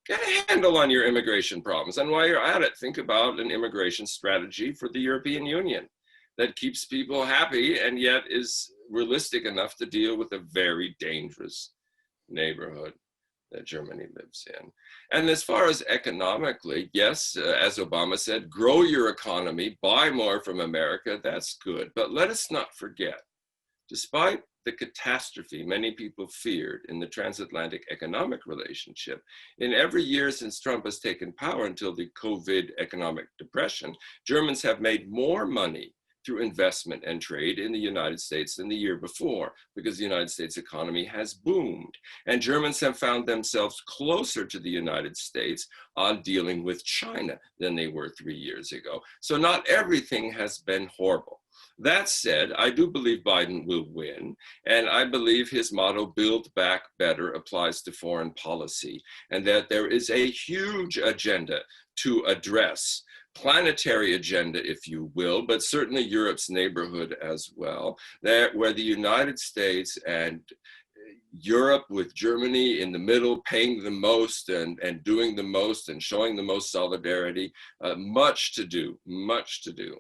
get a handle on your immigration problems. And while you're at it, think about an immigration strategy for the European Union that keeps people happy and yet is realistic enough to deal with a very dangerous neighborhood that Germany lives in. And as far as economically, yes, as Obama said, grow your economy, buy more from America, that's good. But let us not forget, despite the catastrophe many people feared in the transatlantic economic relationship, in every year since Trump has taken power until the COVID economic depression, Germans have made more money through investment and trade in the United States than the year before, because the United States economy has boomed. And Germans have found themselves closer to the United States on dealing with China than they were 3 years ago. So not everything has been horrible. That said, I do believe Biden will win, and I believe his motto, build back better, applies to foreign policy, and that there is a huge agenda to address, planetary agenda, if you will, but certainly Europe's neighborhood as well, where the United States and Europe, with Germany in the middle, paying the most and doing the most and showing the most solidarity, much to do, much to do.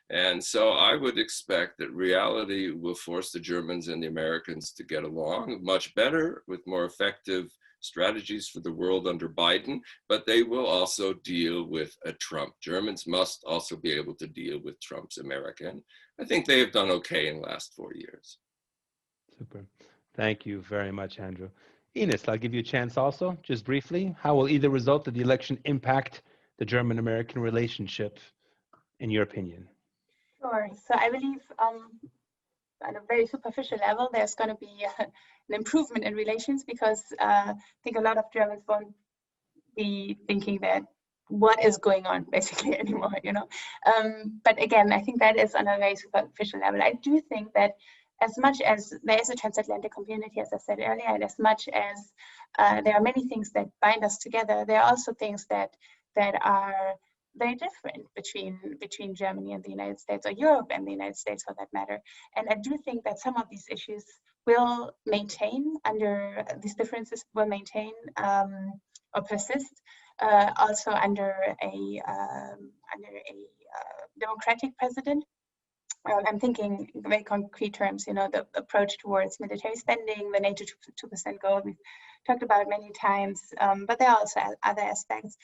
And so I would expect that reality will force the Germans and the Americans to get along much better with more effective strategies for the world under Biden, but they will also deal with a Trump. Germans must also be able to deal with Trump's America. And I think they have done okay in the last 4 years. Super. Thank you very much, Andrew. Inez, I'll give you a chance also, just briefly. How will either result of the election impact the German-American relationship, in your opinion? Sure. So I believe on a very superficial level, there's going to be an improvement in relations, because I think a lot of Germans won't be thinking that what is going on basically anymore, you know. But again, I think that is on a very superficial level. I do think that as much as there is a transatlantic community, as I said earlier, and as much as there are many things that bind us together, there are also things that are very different between Germany and the United States, or Europe and the United States for that matter. And I do think that some of these issues will maintain these differences will maintain or persist also under a democratic president. I'm thinking in very concrete terms, you know, the approach towards military spending, the NATO 2% goal we've talked about many times, but there are also other aspects.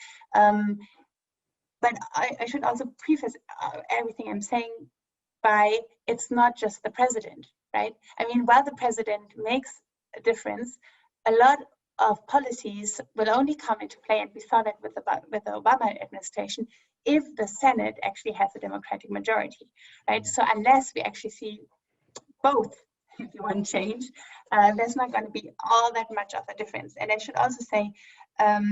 But I should also preface everything I'm saying by it's not just the president, right? I mean, while the president makes a difference, a lot of policies will only come into play, and we saw that with the Obama administration, if the Senate actually has a Democratic majority, right? So unless we actually see both, if you want change, there's not going to be all that much of a difference. And I should also say, I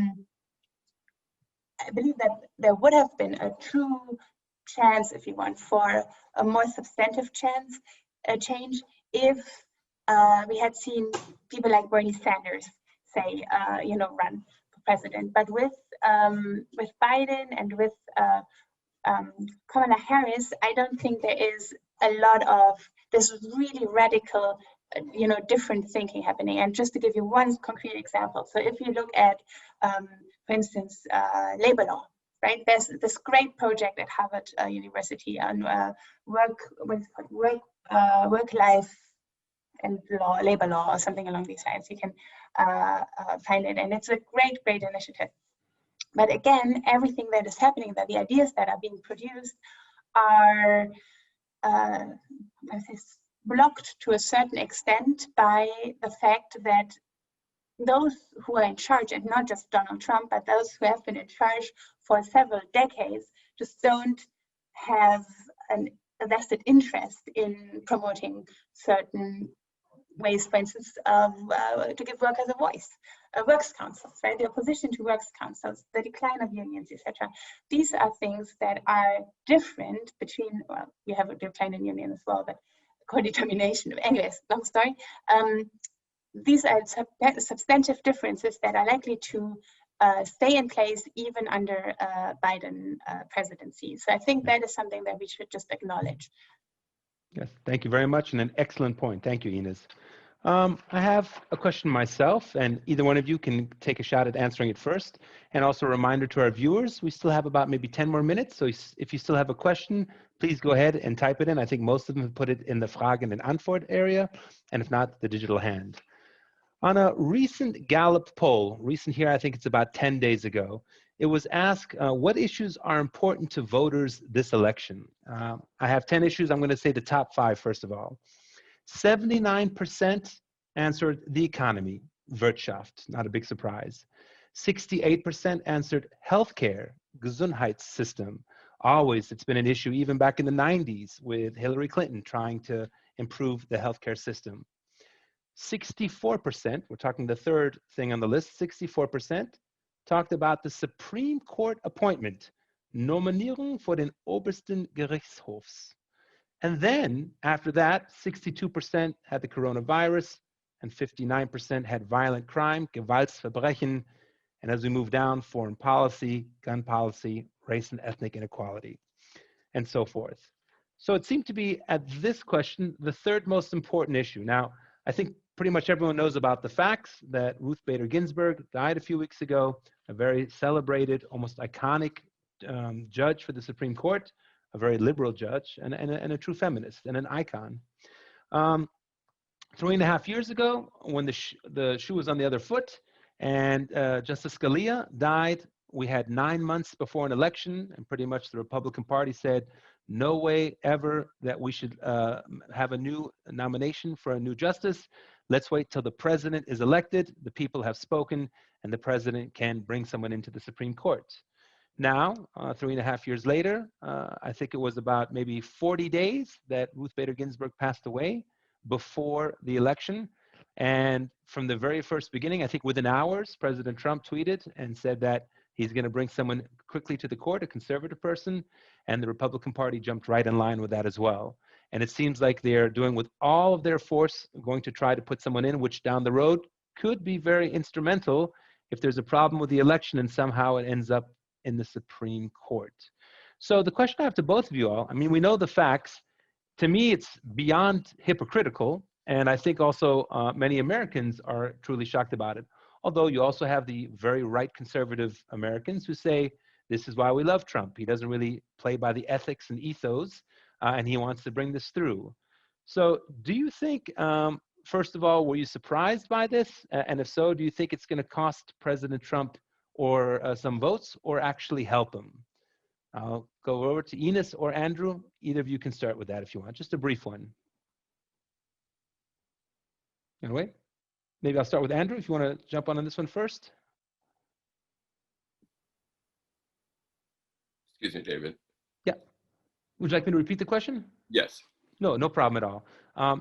believe that there would have been a true chance, if you want, for a more substantive change if we had seen people like Bernie Sanders say, run for president. But with Biden and with Kamala Harris, I don't think there is a lot of this really radical, different thinking happening. And just to give you one concrete example, so if you look at, for instance, labor law, right? There's this great project at Harvard University on work-life and labor law, or something along these lines. You can find it, and it's a great initiative. But again, everything that is happening, that the ideas that are being produced are blocked to a certain extent by the fact that those who are in charge, and not just Donald Trump, but those who have been in charge for several decades, just don't have a vested interest in promoting certain ways, for instance, to give workers a voice. Works councils, right? The opposition to works councils, the decline of unions, etc. These are things that are different between, well, we have a decline in union as well, but co-determination. Anyways, long story. These are substantive differences that are likely to stay in place even under Biden presidency. So I think that is something that we should just acknowledge. Yes, thank you very much, and an excellent point. Thank you, Inez. I have a question myself, and either one of you can take a shot at answering it first. And also a reminder to our viewers, we still have about maybe 10 more minutes. So if you still have a question, please go ahead and type it in. I think most of them have put it in the Fragen und Antwort area, and if not, the digital hand. On a recent Gallup poll, recent here, I think it's about 10 days ago, it was asked, what issues are important to voters this election? I have 10 issues. I'm going to say the top 5, first of all. 79% answered the economy, Wirtschaft, not a big surprise. 68% answered healthcare, Gesundheitssystem. Always, it's been an issue even back in the 90s with Hillary Clinton trying to improve the healthcare system. 64%, we're talking the third thing on the list, 64% talked about the Supreme Court appointment, Nominierung vor den obersten Gerichtshofs. And then, after that, 62% had the coronavirus, and 59% had violent crime, Gewaltsverbrechen, and as we move down, foreign policy, gun policy, race and ethnic inequality, and so forth. So it seemed to be, at this question, the third most important issue. Now, I think pretty much everyone knows about the facts that Ruth Bader Ginsburg died a few weeks ago, a very celebrated, almost iconic judge for the Supreme Court, a very liberal judge, and a true feminist, and an icon. 3.5 years ago, when the shoe was on the other foot, and Justice Scalia died, we had 9 months before an election, and pretty much the Republican Party said, no way ever that we should have a new nomination for a new justice. Let's wait till the president is elected, the people have spoken, and the president can bring someone into the Supreme Court. Now, 3.5 years later, I think it was about maybe 40 days that Ruth Bader Ginsburg passed away before the election. And from the very first beginning, I think within hours, President Trump tweeted and said that he's going to bring someone quickly to the court, a conservative person, and the Republican Party jumped right in line with that as well. And it seems like they're doing with all of their force, going to try to put someone in, which down the road could be very instrumental if there's a problem with the election and somehow it ends up in the Supreme Court. So the question I have to both of you all, I mean, we know the facts. To me, it's beyond hypocritical. And I think also many Americans are truly shocked about it. Although you also have the very right conservative Americans who say, this is why we love Trump. He doesn't really play by the ethics and ethos, and he wants to bring this through. So do you think, first of all, were you surprised by this? And if so, do you think it's going to cost President Trump or some votes or actually help him? I'll go over to Inez or Andrew. Either of you can start with that if you want, just a brief one. Anyway, maybe I'll start with Andrew if you want to jump on this one first. Excuse me, David. Yeah. Would you like me to repeat the question? Yes. No, no problem at all.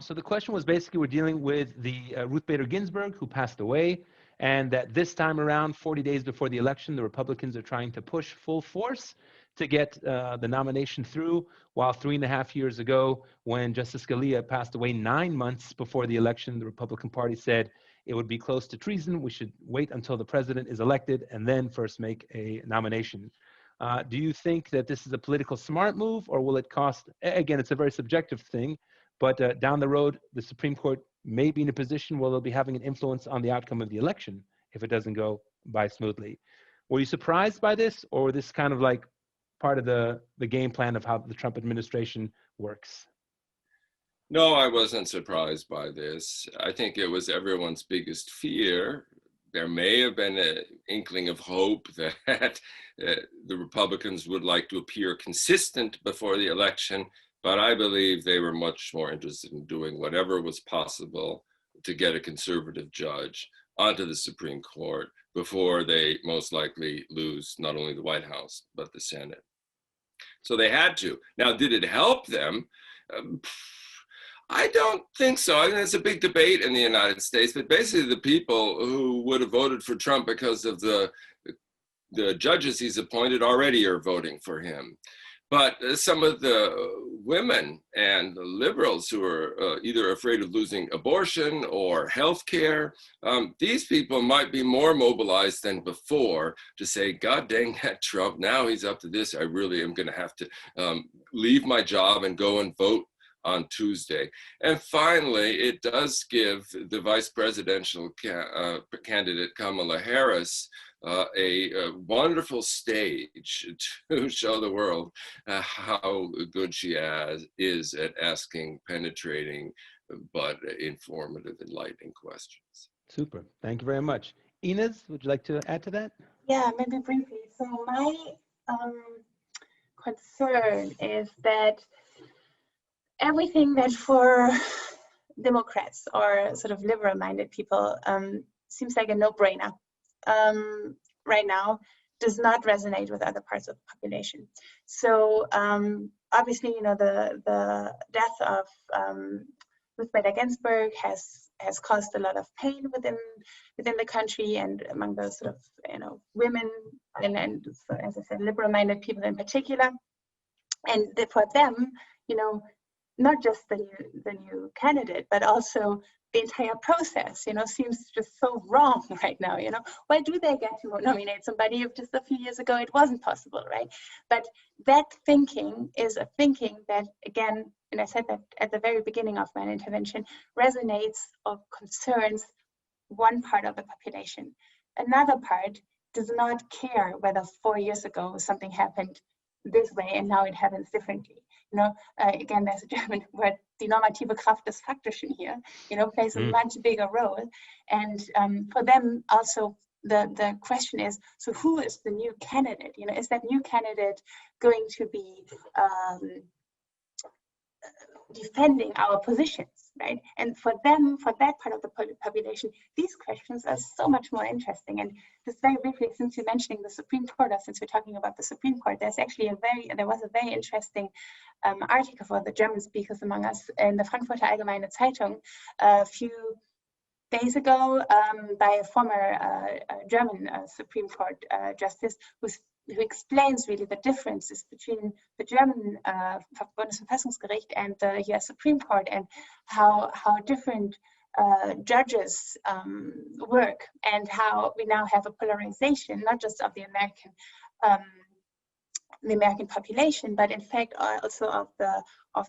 So the question was basically, we're dealing with the Ruth Bader Ginsburg, who passed away, and that this time around, 40 days before the election, the Republicans are trying to push full force to get the nomination through, while 3.5 years ago, when Justice Scalia passed away 9 months before the election, the Republican Party said it would be close to treason. We should wait until the president is elected and then first make a nomination. Do you think that this is a political smart move, or will it cost, again, it's a very subjective thing, but down the road, the Supreme Court may be in a position where they'll be having an influence on the outcome of the election if it doesn't go by smoothly. Were you surprised by this, or this kind of like part of the game plan of how the Trump administration works? No, I wasn't surprised by this. I think it was everyone's biggest fear. There may have been an inkling of hope that the Republicans would like to appear consistent before the election, but I believe they were much more interested in doing whatever was possible to get a conservative judge onto the Supreme Court before they most likely lose not only the White House, but the Senate. So they had to. Now, did it help them? I don't think so. I mean, it's a big debate in the United States, but basically the people who would have voted for Trump because of the judges he's appointed already are voting for him. But some of the women and the liberals who are either afraid of losing abortion or health care, these people might be more mobilized than before to say, God dang that Trump, now he's up to this. I really am going to have to leave my job and go and vote on Tuesday. And finally, it does give the vice presidential candidate Kamala Harris a wonderful stage to show the world how good she is at asking penetrating but informative, enlightening questions. Super. Thank you very much. Inez, would you like to add to that? Yeah, maybe briefly. So my concern is that everything that for Democrats or sort of liberal-minded people seems like a no-brainer right now does not resonate with other parts of the population. So obviously, you know, the death of Ruth Bader Ginsburg has caused a lot of pain within the country and among those sort of, you know, women and as I said, liberal-minded people in particular. And for them, you know, not just the new candidate, but also the entire process, you know, seems just so wrong right now. You know, why do they get to nominate somebody if just a few years ago it wasn't possible, right? But that thinking is a thinking that, again, and I said that at the very beginning of my intervention, resonates or concerns one part of the population. Another part does not care whether 4 years ago something happened this way and now it happens differently. You know, again, there's a German word, die normative Kraft des Faktischen here, you know, plays a much bigger role. And for them also, the question is, so who is the new candidate? You know, is that new candidate going to be defending our positions, right? And for them, for that part of the population, these questions are so much more interesting. And just very briefly, since you're mentioning the Supreme Court, or since we're talking about the Supreme Court, there was a very interesting article for the German speakers among us in the Frankfurter Allgemeine Zeitung a few days ago by a former German Supreme Court justice who explains really the differences between the German Bundesverfassungsgericht and the US Supreme Court, and how different judges work, and how we now have a polarization, not just of the American population, but in fact also of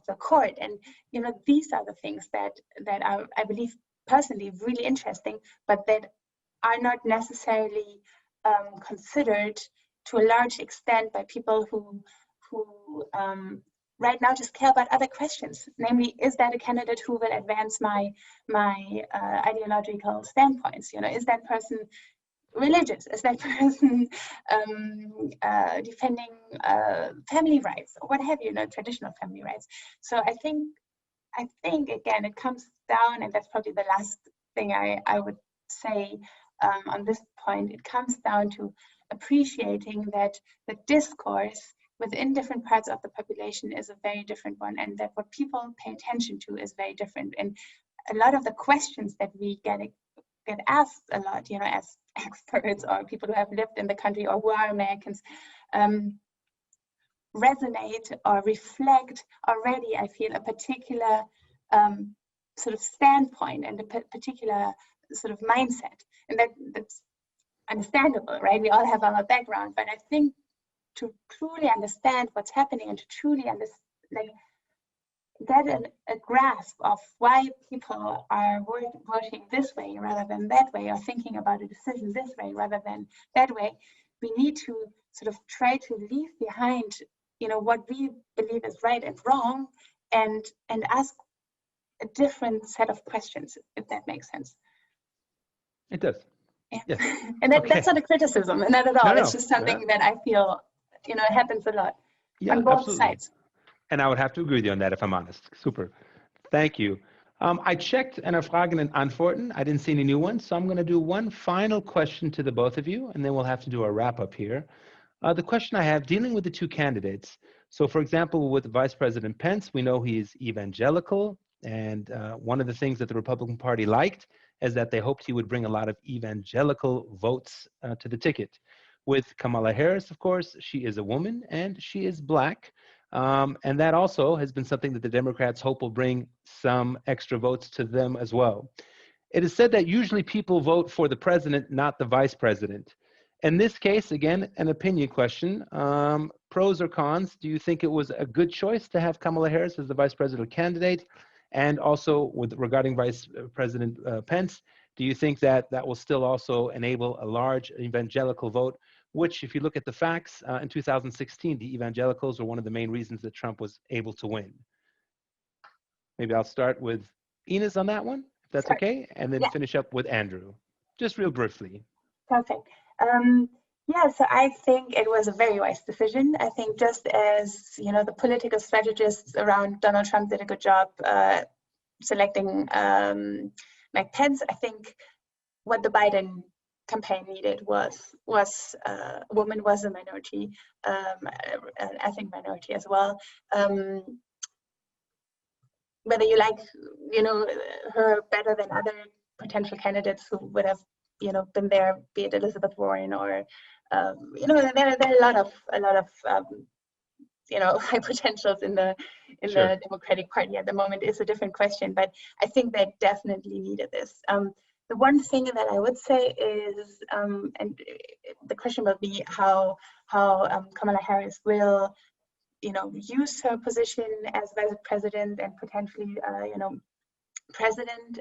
the court. And you know, these are the things that are, I believe, personally really interesting, but that are not necessarily considered to a large extent by people who right now just care about other questions. Namely, is that a candidate who will advance my ideological standpoints? You know, is that person religious? Is that person defending family rights, or what have you, traditional family rights? So I think again, it comes down, and that's probably the last thing I would say on this point. It comes down to appreciating that the discourse within different parts of the population is a very different one, and that what people pay attention to is very different. And a lot of the questions that we get asked a lot, as experts or people who have lived in the country or who are Americans, resonate or reflect already, I feel, a particular sort of standpoint and a particular sort of mindset. And that's understandable, right? We all have our background, but I think to truly understand what's happening and to truly get a grasp of why people are voting this way rather than that way, or thinking about a decision this way rather than that way, we need to sort of try to leave behind, what we believe is right and wrong, and ask a different set of questions, if that makes sense. It does. Yeah. Yes. And that's not a criticism, and not at all. It's just something that I feel, happens a lot on both sides. And I would have to agree with you on that, if I'm honest. Super. Thank you. I checked in our Fragen and Antworten. I didn't see any new ones, so I'm going to do one final question to the both of you, and then we'll have to do a wrap-up here. The question I have, dealing with the two candidates. So, for example, with Vice President Pence, we know he's evangelical, and one of the things that the Republican Party liked is that they hoped he would bring a lot of evangelical votes to the ticket. With Kamala Harris, of course, she is a woman, and she is Black. And that also has been something that the Democrats hope will bring some extra votes to them as well. It is said that usually people vote for the president, not the vice president. In this case, again, an opinion question. Pros or cons, do you think it was a good choice to have Kamala Harris as the vice presidential candidate? And also regarding Vice President Pence, do you think that will still also enable a large evangelical vote, which, if you look at the facts, in 2016, the evangelicals were one of the main reasons that Trump was able to win? Maybe I'll start with Inez on that one, if that's okay, and then finish up with Andrew, just real briefly. Perfect. So I think it was a very wise decision. I think just as, the political strategists around Donald Trump did a good job selecting Mike Pence, I think what the Biden campaign needed was a woman, was a minority, an ethnic minority as well. Whether you like, her better than other potential candidates who would have, been there, be it Elizabeth Warren or, there are a lot of high potentials in the the Democratic Party at the moment is a different question. But I think they definitely needed this. The one thing that I would say is, and the question will be how Kamala Harris will, use her position as vice president and potentially, president.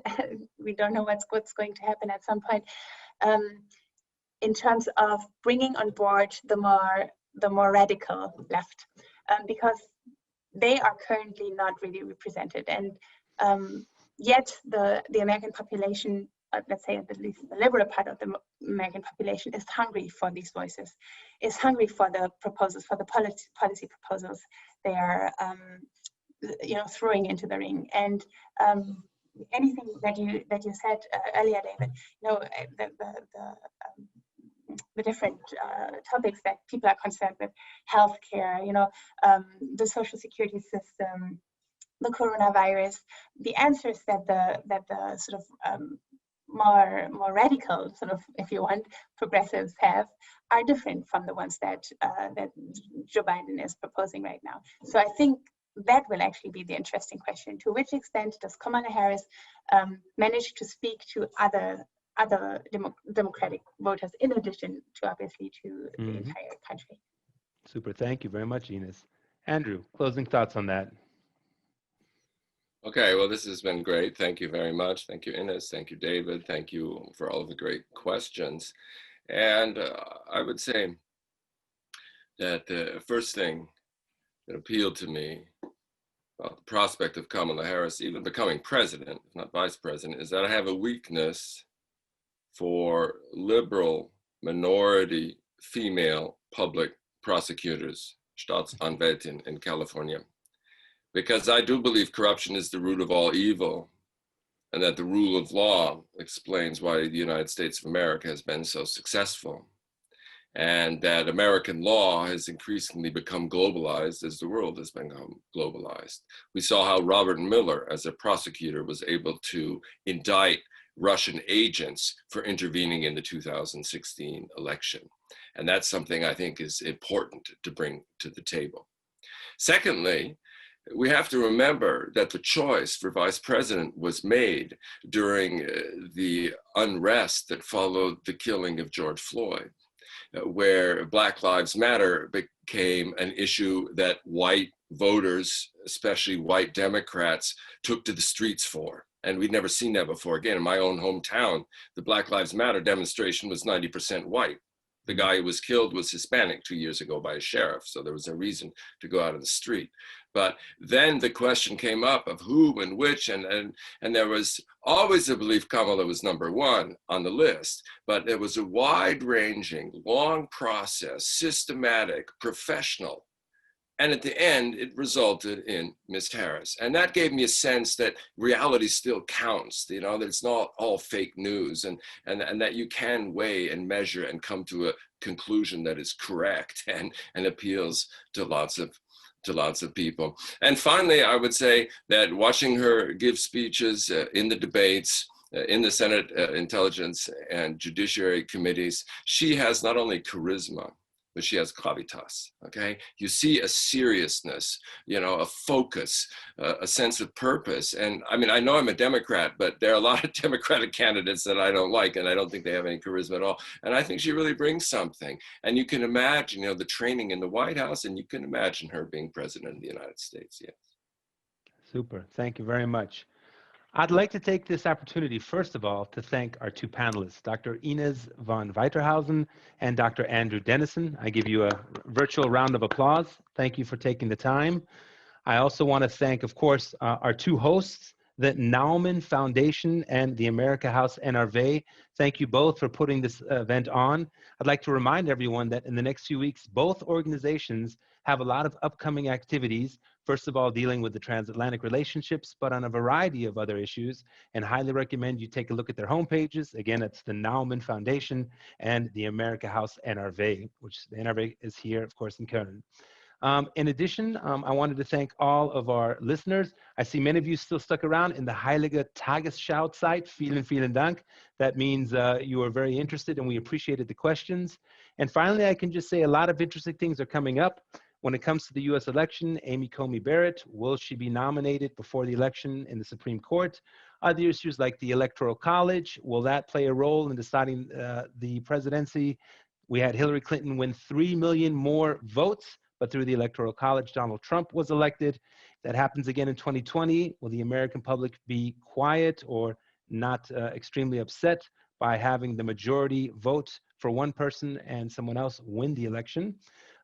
We don't know what's going to happen at some point. In terms of bringing on board the more radical left, because they are currently not really represented, and yet the American population, let's say at least the liberal part of the American population, is hungry for these voices, is hungry for the proposals, for the policy proposals they are throwing into the ring. And anything that you said earlier, David, the different topics that people are concerned with, healthcare, the social security system, the coronavirus, the answers that the sort of more radical, sort of, if you want, progressives have are different from the ones that Joe Biden is proposing right now. So I think that will actually be the interesting question. To which extent does Kamala Harris manage to speak to other Democratic voters, in addition to obviously to the entire country? Super, thank you very much, Inez. Andrew, closing thoughts on that? Okay, well, this has been great. Thank you very much. Thank you, Inez. Thank you, David. Thank you for all of the great questions. And I would say that the first thing that appealed to me about the prospect of Kamala Harris even becoming president, if not vice president, is that I have a weakness for liberal minority female public prosecutors, Staatsanwältin in California, because I do believe corruption is the root of all evil, and that the rule of law explains why the United States of America has been so successful, and that American law has increasingly become globalized as the world has become globalized. We saw how Robert Mueller, as a prosecutor, was able to indict Russian agents for intervening in the 2016 election. And that's something I think is important to bring to the table. Secondly, we have to remember that the choice for vice president was made during the unrest that followed the killing of George Floyd, where Black Lives Matter became an issue that white voters, especially white Democrats, took to the streets for. And we'd never seen that before. Again, in my own hometown, the Black Lives Matter demonstration was 90% white. The guy who was killed was Hispanic 2 years ago by a sheriff, so there was a reason to go out on the street. But then the question came up of who and which, and there was always a belief Kamala was number one on the list, but it was a wide-ranging, long process, systematic, professional. And at the end, it resulted in Ms. Harris. And that gave me a sense that reality still counts, you know, that it's not all fake news, and that you can weigh and measure and come to a conclusion that is correct and appeals to lots of people. And finally, I would say that watching her give speeches in the debates, in the Senate Intelligence and Judiciary Committees, she has not only charisma, but she has gravitas, okay? You see a seriousness, you know, a focus, a sense of purpose. And I mean, I know I'm a Democrat, but there are a lot of Democratic candidates that I don't like, and I don't think they have any charisma at all. And I think she really brings something. And you can imagine, you know, the training in the White House, and you can imagine her being president of the United States, yes. Super, thank you very much. I'd like to take this opportunity, first of all, to thank our two panelists, Dr. Inez von Weitershausen and Dr. Andrew Denison. I give you a virtual round of applause. Thank you for taking the time. I also want to thank, of course, our two hosts, the Naumann Foundation and the America House NRV. Thank you both for putting this event on. I'd like to remind everyone that in the next few weeks, both organizations have a lot of upcoming activities. First of all, dealing with the transatlantic relationships, but on a variety of other issues, and highly recommend you take a look at their homepages. Again, it's the Naumann Foundation and the America House NRV, which the NRV is here, of course, in Köln. In addition, I wanted to thank all of our listeners. I see many of you still stuck around in the Heilige Tagesschau site. Vielen, vielen Dank. That means you are very interested, and we appreciated the questions. And finally, I can just say a lot of interesting things are coming up. When it comes to the US election, Amy Coney Barrett, will she be nominated before the election in the Supreme Court? Other issues like the Electoral College, will that play a role in deciding the presidency? We had Hillary Clinton win 3 million more votes, but through the Electoral College, Donald Trump was elected. That happens again in 2020. Will the American public be quiet or not extremely upset by having the majority vote for one person and someone else win the election?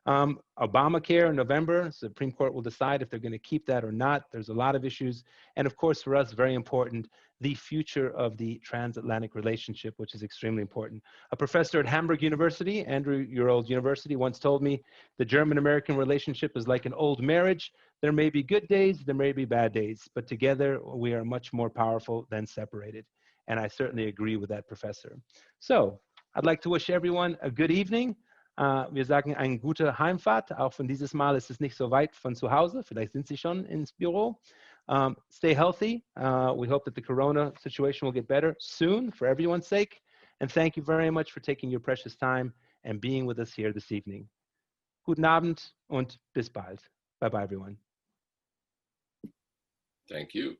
Obamacare in November, Supreme Court will decide if they're going to keep that or not. There's a lot of issues. And of course, for us, very important, the future of the transatlantic relationship, which is extremely important. A professor at Hamburg University, Andrew, your old university, once told me, the German-American relationship is like an old marriage. There may be good days, there may be bad days, but together we are much more powerful than separated. And I certainly agree with that professor. So I'd like to wish everyone a good evening. Wir sagen eine gute Heimfahrt. Auch von dieses Mal ist es nicht so weit von zu Hause. Vielleicht sind Sie schon ins Büro. Stay healthy. We hope that the corona situation will get better soon for everyone's sake. And thank you very much for taking your precious time and being with us here this evening. Guten Abend und bis bald. Bye-bye, everyone. Thank you.